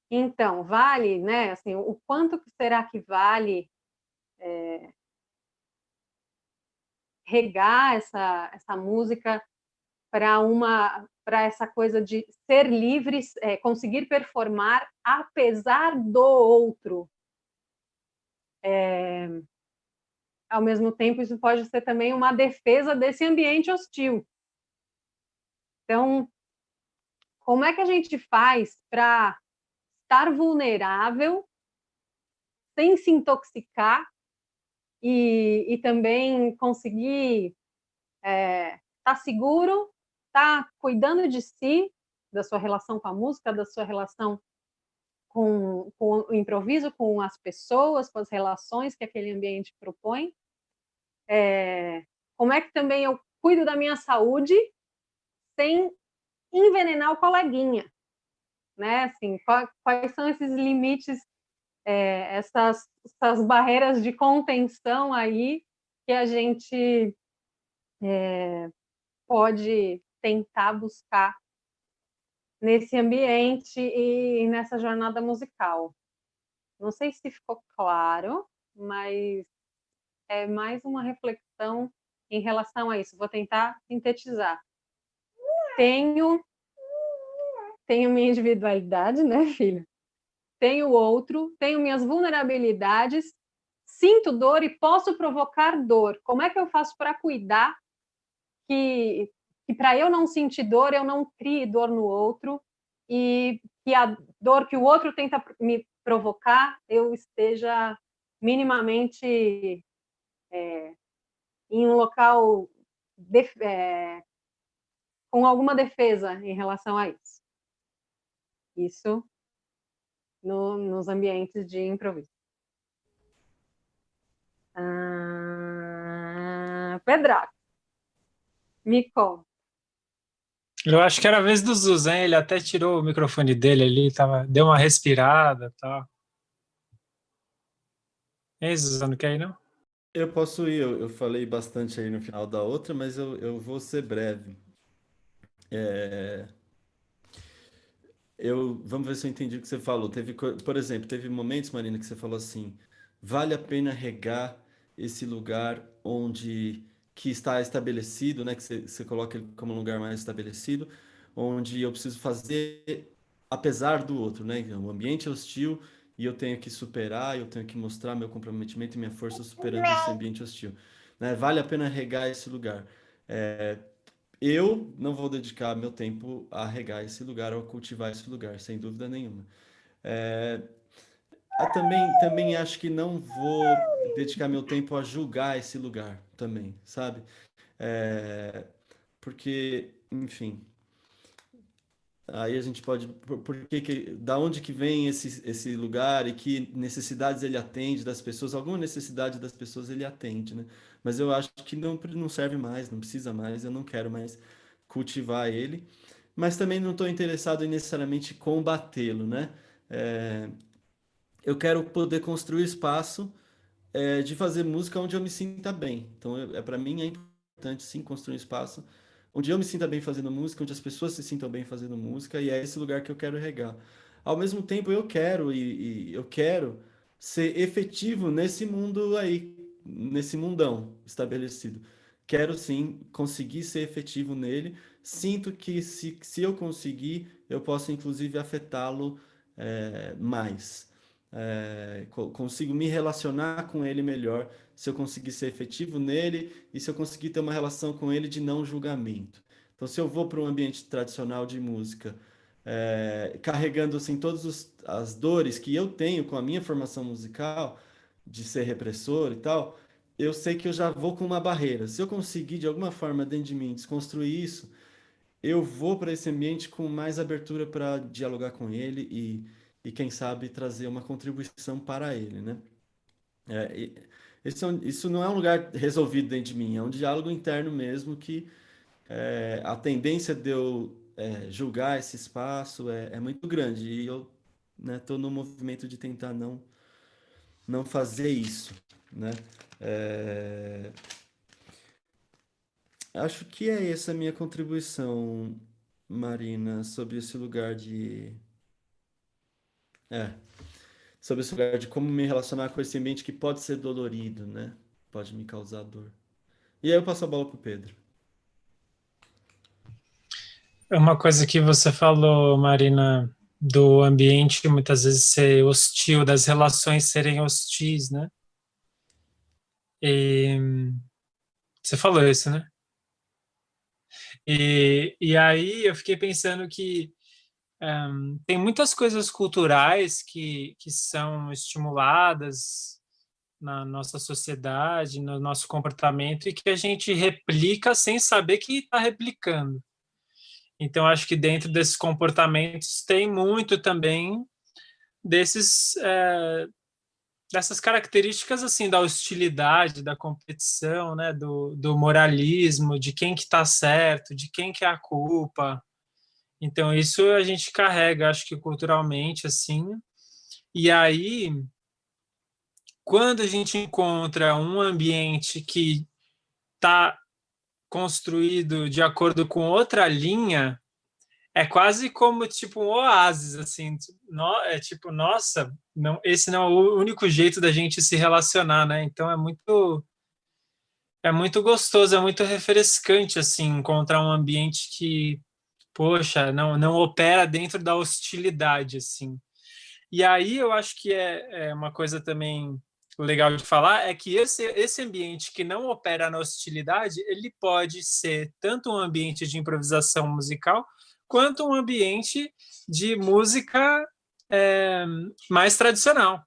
Então, vale, né, assim, o quanto será que vale regar essa música para essa coisa de ser livre, conseguir performar apesar do outro. Ao mesmo tempo, isso pode ser também uma defesa desse ambiente hostil. Então, como é que a gente faz para estar vulnerável, sem se intoxicar e também conseguir estar seguro, estar cuidando de si, da sua relação com a música, da sua relação com o improviso, com as pessoas, com as relações que aquele ambiente propõe. Como é que também eu cuido da minha saúde sem envenenar o coleguinha, né? Assim, quais são esses limites, essas barreiras de contenção aí que a gente pode tentar buscar nesse ambiente e nessa jornada musical. Não sei se ficou claro, mas é mais uma reflexão em relação a isso. Vou tentar sintetizar. tenho minha individualidade, né, filha? Tenho o outro, tenho minhas vulnerabilidades, sinto dor e posso provocar dor. Como é que eu faço para cuidar que para eu não sentir dor, eu não crie dor no outro e que a dor que o outro tenta me provocar, eu esteja minimamente em um local com alguma defesa em relação a isso. Isso nos ambientes de improviso. Pedro, me conta. Eu acho que era a vez do Zuzan, ele até tirou o microfone dele ali, deu uma respirada e tal. Ei, Zuzan, não quer ir, não? Eu posso ir, eu falei bastante aí no final da outra, mas eu vou ser breve. Vamos ver se eu entendi o que você falou. Por exemplo, teve momentos, Marina, que você falou assim: vale a pena regar esse lugar onde que está estabelecido, né? Que você coloca ele como um lugar mais estabelecido, onde eu preciso fazer apesar do outro, né? Então, o ambiente é hostil e eu tenho que superar, eu tenho que mostrar meu comprometimento e minha força superando esse ambiente hostil, né? Vale a pena regar esse lugar. Eu não vou dedicar meu tempo a regar esse lugar ou a cultivar esse lugar, sem dúvida nenhuma. Também acho que não vou dedicar meu tempo a julgar esse lugar também, sabe? Porque, enfim, aí a gente pode... Da onde que vem esse lugar e que necessidades ele atende das pessoas? Alguma necessidade das pessoas ele atende, né? Mas eu acho que não serve mais, não precisa mais, eu não quero mais cultivar ele. Mas também não estou interessado em necessariamente combatê-lo, né? Eu quero poder construir espaço de fazer música onde eu me sinta bem. Então, para mim é importante, sim, construir um espaço onde eu me sinta bem fazendo música, onde as pessoas se sintam bem fazendo música, e é esse lugar que eu quero regar. Ao mesmo tempo, eu quero e eu quero ser efetivo nesse mundo aí, nesse mundão estabelecido. Quero sim conseguir ser efetivo nele. Sinto que se eu conseguir, eu posso inclusive afetá-lo mais. Consigo me relacionar com ele melhor se eu conseguir ser efetivo nele e se eu conseguir ter uma relação com ele de não julgamento. Então, se eu vou para um ambiente tradicional de música, carregando assim todas as dores que eu tenho com a minha formação musical, de ser repressor e tal, eu sei que eu já vou com uma barreira. Se eu conseguir de alguma forma dentro de mim desconstruir isso, eu vou para esse ambiente com mais abertura para dialogar com ele e quem sabe trazer uma contribuição para ele, né? Isso não é um lugar resolvido dentro de mim, é um diálogo interno mesmo que a tendência de eu julgar esse espaço é muito grande e eu estou no movimento de tentar não fazer isso, né? Acho que é essa a minha contribuição, Marina, sobre esse lugar sobre esse lugar de como me relacionar com esse ambiente que pode ser dolorido, né? Pode me causar dor. E aí eu passo a bola pro Pedro. É uma coisa que você falou, Marina, do ambiente muitas vezes ser hostil, das relações serem hostis, né? E você falou isso, né? E aí eu fiquei pensando que tem muitas coisas culturais que são estimuladas na nossa sociedade, no nosso comportamento, e que a gente replica sem saber que está replicando. Então, acho que dentro desses comportamentos tem muito também dessas características assim da hostilidade, da competição, né, do moralismo, de quem que está certo, de quem que é a culpa. Então, isso a gente carrega, acho que culturalmente, assim. E aí, quando a gente encontra um ambiente que está construído de acordo com outra linha, é quase como tipo um oásis, assim, é tipo, nossa, não, esse não é o único jeito da gente se relacionar, né? Então é muito gostoso, é muito refrescante, assim, encontrar um ambiente poxa, não opera dentro da hostilidade, assim. E aí eu acho que é uma coisa também legal de falar, é que esse ambiente que não opera na hostilidade, ele pode ser tanto um ambiente de improvisação musical, quanto um ambiente de música mais tradicional.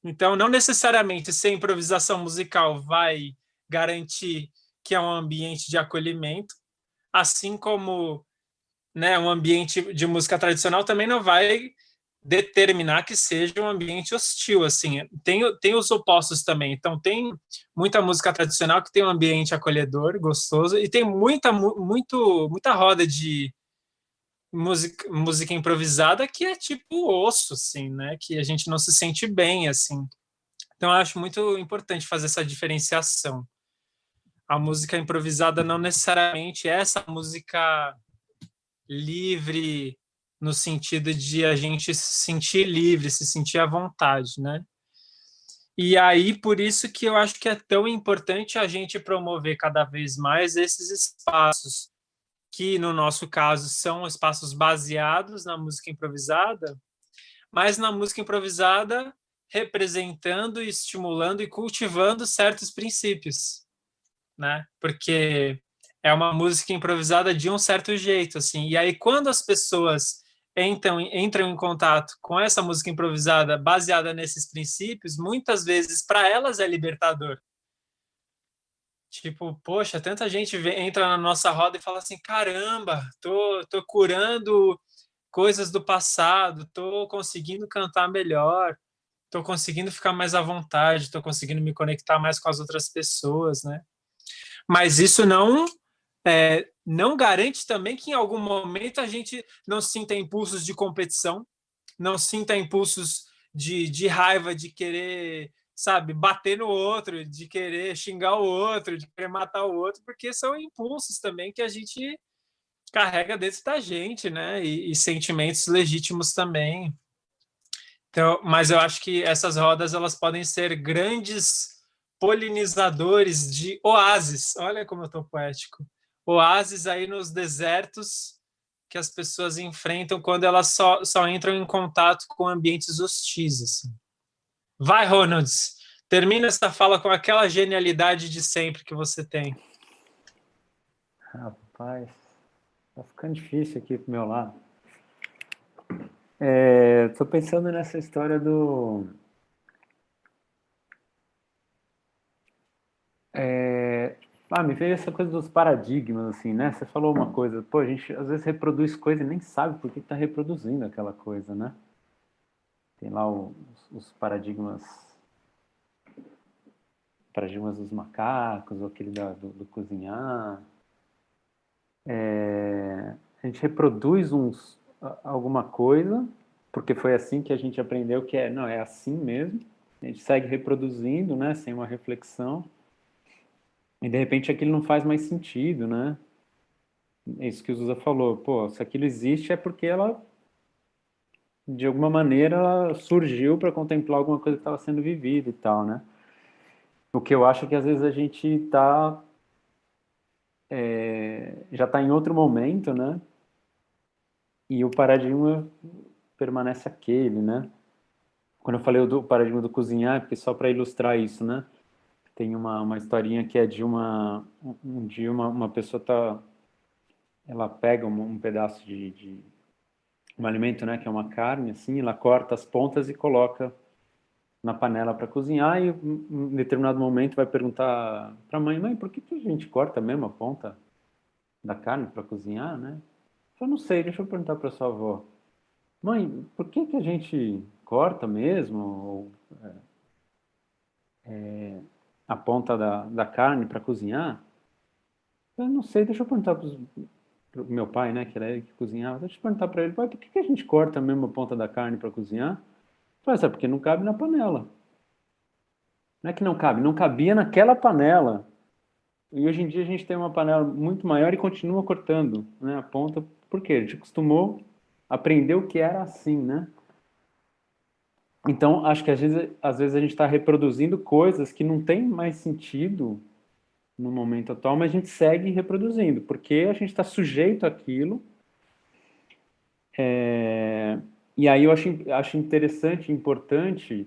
Então, não necessariamente ser improvisação musical vai garantir que é um ambiente de acolhimento, assim como, né, um ambiente de música tradicional também não vai determinar que seja um ambiente hostil, assim. Tem os opostos também. Então, tem muita música tradicional que tem um ambiente acolhedor, gostoso, e tem muita roda de música improvisada que é tipo osso, assim, né? Que a gente não se sente bem, assim. Então, eu acho muito importante fazer essa diferenciação. A música improvisada não necessariamente é essa música livre no sentido de a gente se sentir livre, se sentir à vontade, né? E aí, por isso que eu acho que é tão importante a gente promover cada vez mais esses espaços, que no nosso caso são espaços baseados na música improvisada, mas na música improvisada representando, estimulando e cultivando certos princípios, né? Porque é uma música improvisada de um certo jeito, assim. E aí, quando as pessoas entram em contato com essa música improvisada baseada nesses princípios, muitas vezes para elas é libertador. Tipo, poxa, tanta gente entra na nossa roda e fala assim: caramba, tô curando coisas do passado, tô conseguindo cantar melhor, tô conseguindo ficar mais à vontade, tô conseguindo me conectar mais com as outras pessoas, né? Mas isso não garante também que em algum momento a gente não sinta impulsos de competição, não sinta impulsos de raiva, de querer, sabe, bater no outro, de querer xingar o outro, de querer matar o outro, porque são impulsos também que a gente carrega dentro da gente, né? E sentimentos legítimos também. Então, mas eu acho que essas rodas elas podem ser grandes polinizadores de oásis. Olha como eu estou poético. Oásis aí nos desertos que as pessoas enfrentam quando elas só entram em contato com ambientes hostis. Assim. Vai, Ronalds, termina essa fala com aquela genialidade de sempre que você tem. Rapaz, tá ficando difícil aqui pro meu lado. Tô pensando nessa história do... me veio essa coisa dos paradigmas, assim, né? Você falou uma coisa, pô, a gente às vezes reproduz coisa e nem sabe por que tá reproduzindo aquela coisa, né? Tem lá os paradigmas dos macacos, ou aquele do cozinhar. A gente reproduz alguma coisa, porque foi assim que a gente aprendeu que não, é assim mesmo. A gente segue reproduzindo, né, sem uma reflexão. E, de repente, aquilo não faz mais sentido, né? É isso que o Zusa falou. Pô, se aquilo existe é porque ela, de alguma maneira, ela surgiu para contemplar alguma coisa que estava sendo vivida e tal, né? O que eu acho que, às vezes, a gente já está em outro momento, né? E o paradigma permanece aquele, né? Quando eu falei do paradigma do cozinhar, é porque só para ilustrar isso, né? Tem uma historinha que é de um dia uma pessoa ela pega um pedaço de um alimento, né, que é uma carne, assim, ela corta as pontas e coloca na panela para cozinhar e em determinado momento vai perguntar para a mãe, por que a gente corta mesmo a ponta da carne para cozinhar, né? Eu não sei, deixa eu perguntar para sua avó. Mãe, por que a gente corta mesmo a ponta da carne para cozinhar? Eu não sei, deixa eu perguntar pro meu pai, né, que era ele que cozinhava, deixa eu perguntar para ele, pai, por que a gente corta mesmo a ponta da carne para cozinhar? Ele falou, porque não cabe na panela. Não é que não cabe, não cabia naquela panela. E hoje em dia a gente tem uma panela muito maior e continua cortando, né, a ponta, porque a gente acostumou, aprendeu que era assim, né? Então, acho que às vezes a gente está reproduzindo coisas que não tem mais sentido no momento atual, mas a gente segue reproduzindo, porque a gente está sujeito àquilo E aí eu acho interessante, importante,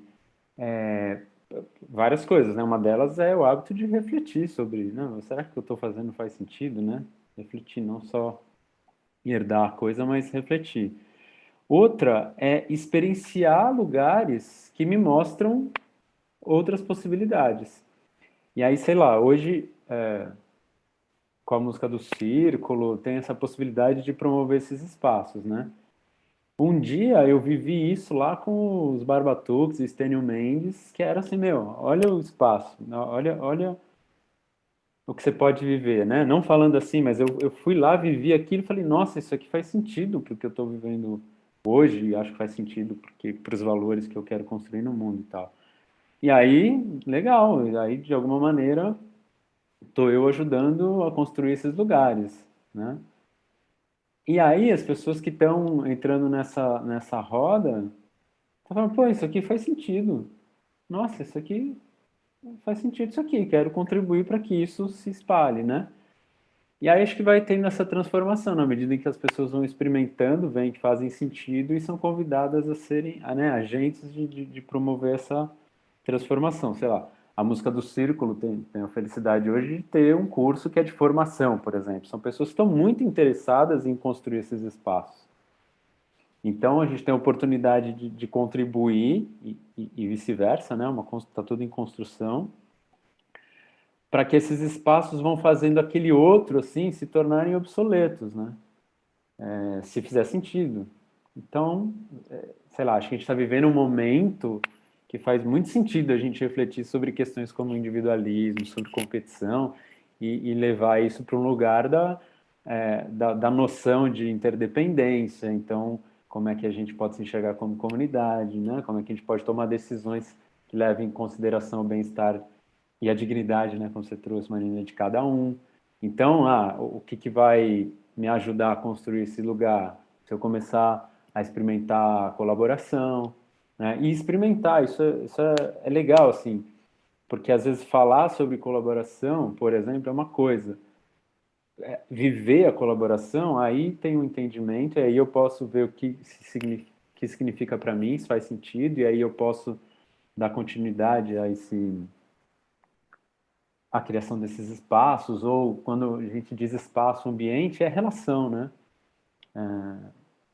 várias coisas, né? Uma delas é o hábito de refletir sobre, não, será que o que eu estou fazendo faz sentido, né? Refletir, não só herdar a coisa, mas refletir. Outra é experienciar lugares que me mostram outras possibilidades. E aí, sei lá, hoje, com a música do Círculo, tem essa possibilidade de promover esses espaços, né? Um dia eu vivi isso lá com os Barbatuques e Stênio Mendes, que era assim, meu, olha o espaço, olha o que você pode viver, né? Não falando assim, mas eu fui lá, vivi aquilo e falei, nossa, isso aqui faz sentido para o que eu estou vivendo hoje, e acho que faz sentido para os valores que eu quero construir no mundo e tal. E aí, legal, e aí de alguma maneira estou eu ajudando a construir esses lugares, né? E aí as pessoas que estão entrando nessa roda estão falando, pô, isso aqui faz sentido. Nossa, isso aqui faz sentido, isso aqui, quero contribuir para que isso se espalhe, né? E aí acho que vai tendo essa transformação, na medida em que as pessoas vão experimentando, veem que fazem sentido e são convidadas a serem, né, agentes de promover essa transformação. Sei lá, a música do Círculo tem a felicidade hoje de ter um curso que é de formação, por exemplo. São pessoas que estão muito interessadas em construir esses espaços. Então a gente tem a oportunidade de contribuir e vice-versa, né? Está tudo em construção, para que esses espaços vão fazendo aquele outro assim se tornarem obsoletos, né? Se fizer sentido. Então, sei lá, acho que a gente está vivendo um momento que faz muito sentido a gente refletir sobre questões como individualismo, sobre competição e levar isso para um lugar da noção de interdependência. Então, como é que a gente pode se enxergar como comunidade, né? Como é que a gente pode tomar decisões que levem em consideração o bem-estar e a dignidade, né? Como você trouxe, Marina, de cada um. Então, o que vai me ajudar a construir esse lugar? Se eu começar a experimentar a colaboração, né? E experimentar, isso é legal, assim, porque às vezes falar sobre colaboração, por exemplo, é uma coisa. Viver a colaboração, aí tem um entendimento, e aí eu posso ver o que significa para mim, se faz sentido, e aí eu posso dar continuidade a criação desses espaços, ou quando a gente diz espaço, ambiente, é relação, né?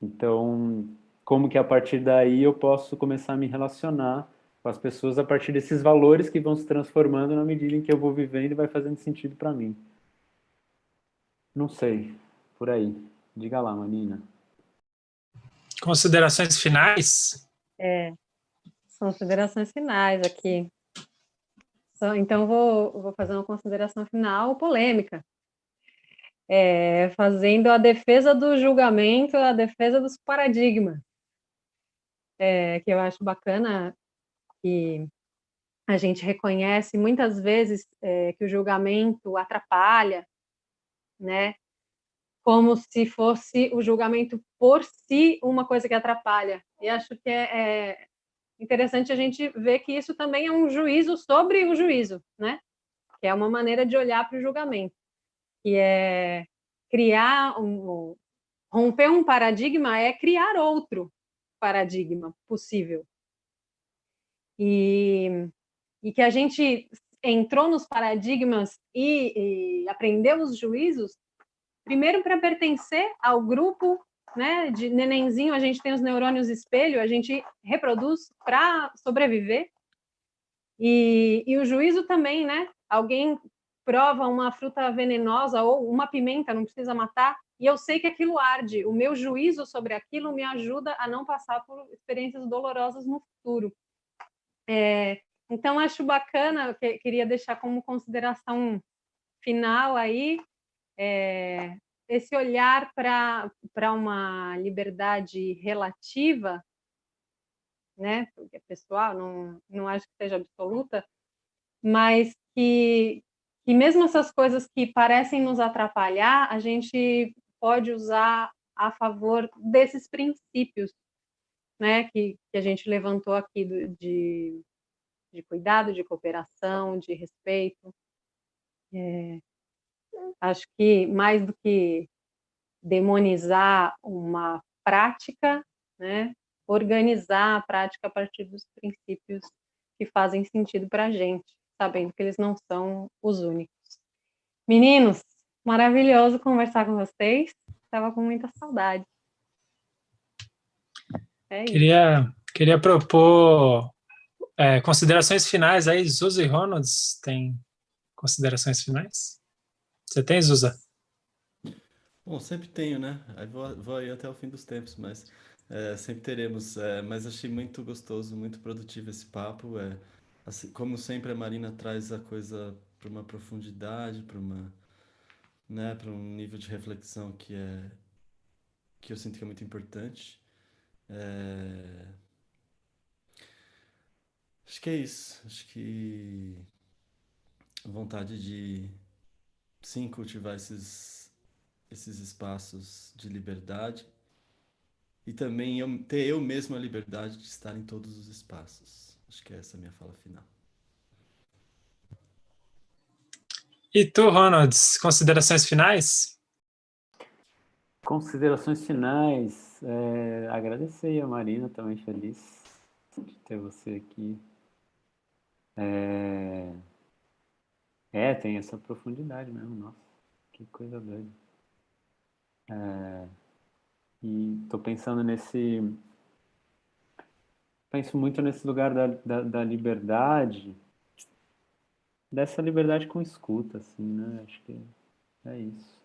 Então, como que a partir daí eu posso começar a me relacionar com as pessoas a partir desses valores que vão se transformando na medida em que eu vou vivendo e vai fazendo sentido para mim. Não sei, por aí. Diga lá, Manina. Considerações finais? São considerações finais aqui. Então, vou fazer uma consideração final polêmica. Fazendo a defesa do julgamento, a defesa dos paradigmas. Que eu acho bacana que a gente reconhece muitas vezes que o julgamento atrapalha, né? Como se fosse o julgamento por si uma coisa que atrapalha. E acho que é interessante a gente ver que isso também é um juízo sobre o juízo, né? Que é uma maneira de olhar para o julgamento, que é romper um paradigma é criar outro paradigma possível. E que a gente entrou nos paradigmas e aprendeu os juízos, primeiro para pertencer ao grupo, né? De nenenzinho, a gente tem os neurônios espelho, a gente reproduz para sobreviver. E o juízo também, né? Alguém prova uma fruta venenosa ou uma pimenta, não precisa matar, e eu sei que aquilo arde. O meu juízo sobre aquilo me ajuda a não passar por experiências dolorosas no futuro. Então, acho bacana, queria deixar como consideração final aí, esse olhar para uma liberdade relativa, né? Porque é pessoal, não acho que seja absoluta, mas que mesmo essas coisas que parecem nos atrapalhar, a gente pode usar a favor desses princípios, né? Que a gente levantou aqui de cuidado, de cooperação, de respeito. Acho que mais do que demonizar uma prática, né? Organizar a prática a partir dos princípios que fazem sentido para a gente, sabendo que eles não são os únicos. Meninos, maravilhoso conversar com vocês. Estava com muita saudade. É isso. Queria propor considerações finais aí. Zuza e Ronalds, tem considerações finais? Você tem, Zuza? Bom, sempre tenho, né? Aí vou aí até o fim dos tempos, mas sempre teremos. Mas achei muito gostoso, muito produtivo esse papo. Assim, como sempre, a Marina traz a coisa para uma profundidade, para um nível de reflexão que eu sinto que é muito importante. Acho que é isso. Acho que vontade de, sim, cultivar esses espaços de liberdade e também ter eu mesmo a liberdade de estar em todos os espaços. Acho que essa é a minha fala final. E tu, Ronalds, considerações finais? Considerações finais. Agradecer a Marina, também feliz de ter você aqui. Tem essa profundidade mesmo, nossa, que coisa doida. E tô pensando penso muito nesse lugar da liberdade, dessa liberdade com escuta, assim, né? Acho que é isso.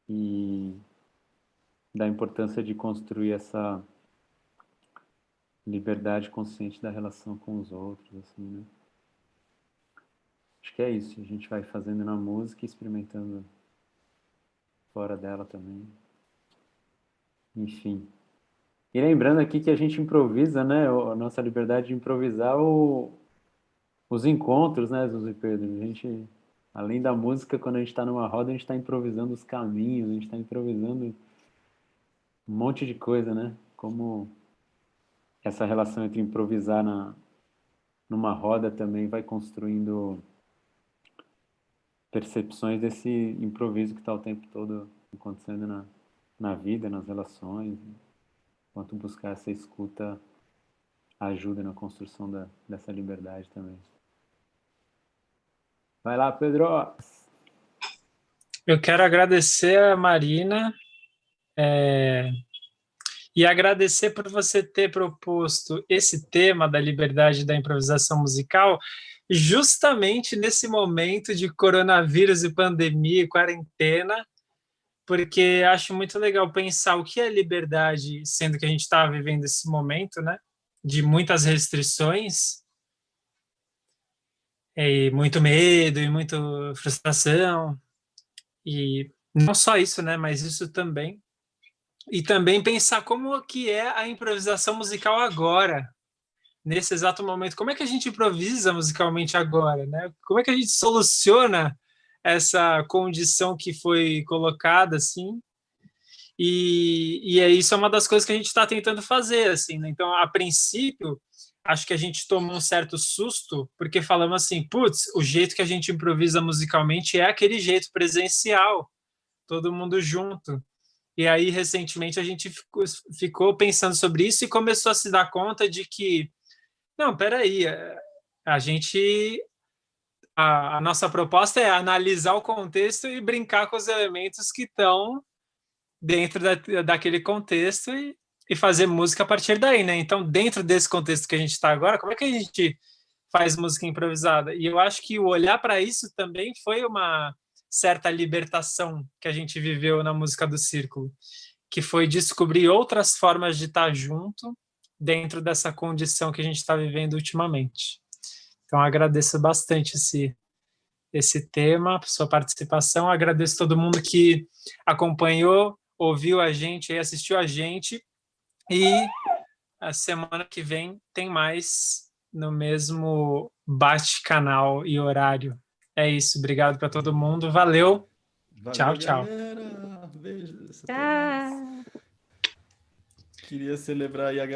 E da importância de construir essa liberdade consciente da relação com os outros, assim, né? Acho que é isso. A gente vai fazendo na música e experimentando fora dela também. Enfim. E lembrando aqui que a gente improvisa, né? A nossa liberdade de improvisar os encontros, né, Zuzu e Pedro? A gente, além da música, quando a gente está numa roda, a gente está improvisando os caminhos, a gente está improvisando um monte de coisa, né? Como essa relação entre improvisar numa roda também vai construindo percepções desse improviso que está o tempo todo acontecendo na vida, nas relações. Quanto buscar essa escuta ajuda na construção dessa liberdade também. Vai lá, Pedro! Eu quero agradecer a Marina e agradecer por você ter proposto esse tema da liberdade da improvisação musical justamente nesse momento de coronavírus e pandemia e quarentena, porque acho muito legal pensar o que é liberdade, sendo que a gente está vivendo esse momento, né, de muitas restrições, e muito medo e muita frustração, e não só isso, né, mas isso também. E também pensar como que é a improvisação musical agora, nesse exato momento. Como é que a gente improvisa musicalmente agora, né? Como é que a gente soluciona essa condição que foi colocada, assim? Isso é uma das coisas que a gente está tentando fazer, assim, né? Então, a princípio, acho que a gente tomou um certo susto, porque falamos assim, putz, o jeito que a gente improvisa musicalmente é aquele jeito presencial, todo mundo junto. E aí, recentemente, a gente ficou pensando sobre isso e começou a se dar conta de que, não, peraí, a nossa proposta é analisar o contexto e brincar com os elementos que estão dentro daquele contexto e fazer música a partir daí, né? Então, dentro desse contexto que a gente está agora, como é que a gente faz música improvisada? E eu acho que o olhar para isso também foi uma certa libertação que a gente viveu na música do Círculo, que foi descobrir outras formas de estar junto dentro dessa condição que a gente está vivendo ultimamente. Então, agradeço bastante esse tema, sua participação. Agradeço todo mundo que acompanhou, ouviu a gente e assistiu a gente. E a semana que vem tem mais no mesmo bate-canal e horário. É isso. Obrigado para todo mundo. Valeu. Valeu, Tchau. galera. Beijos. Tchau. Queria celebrar aí a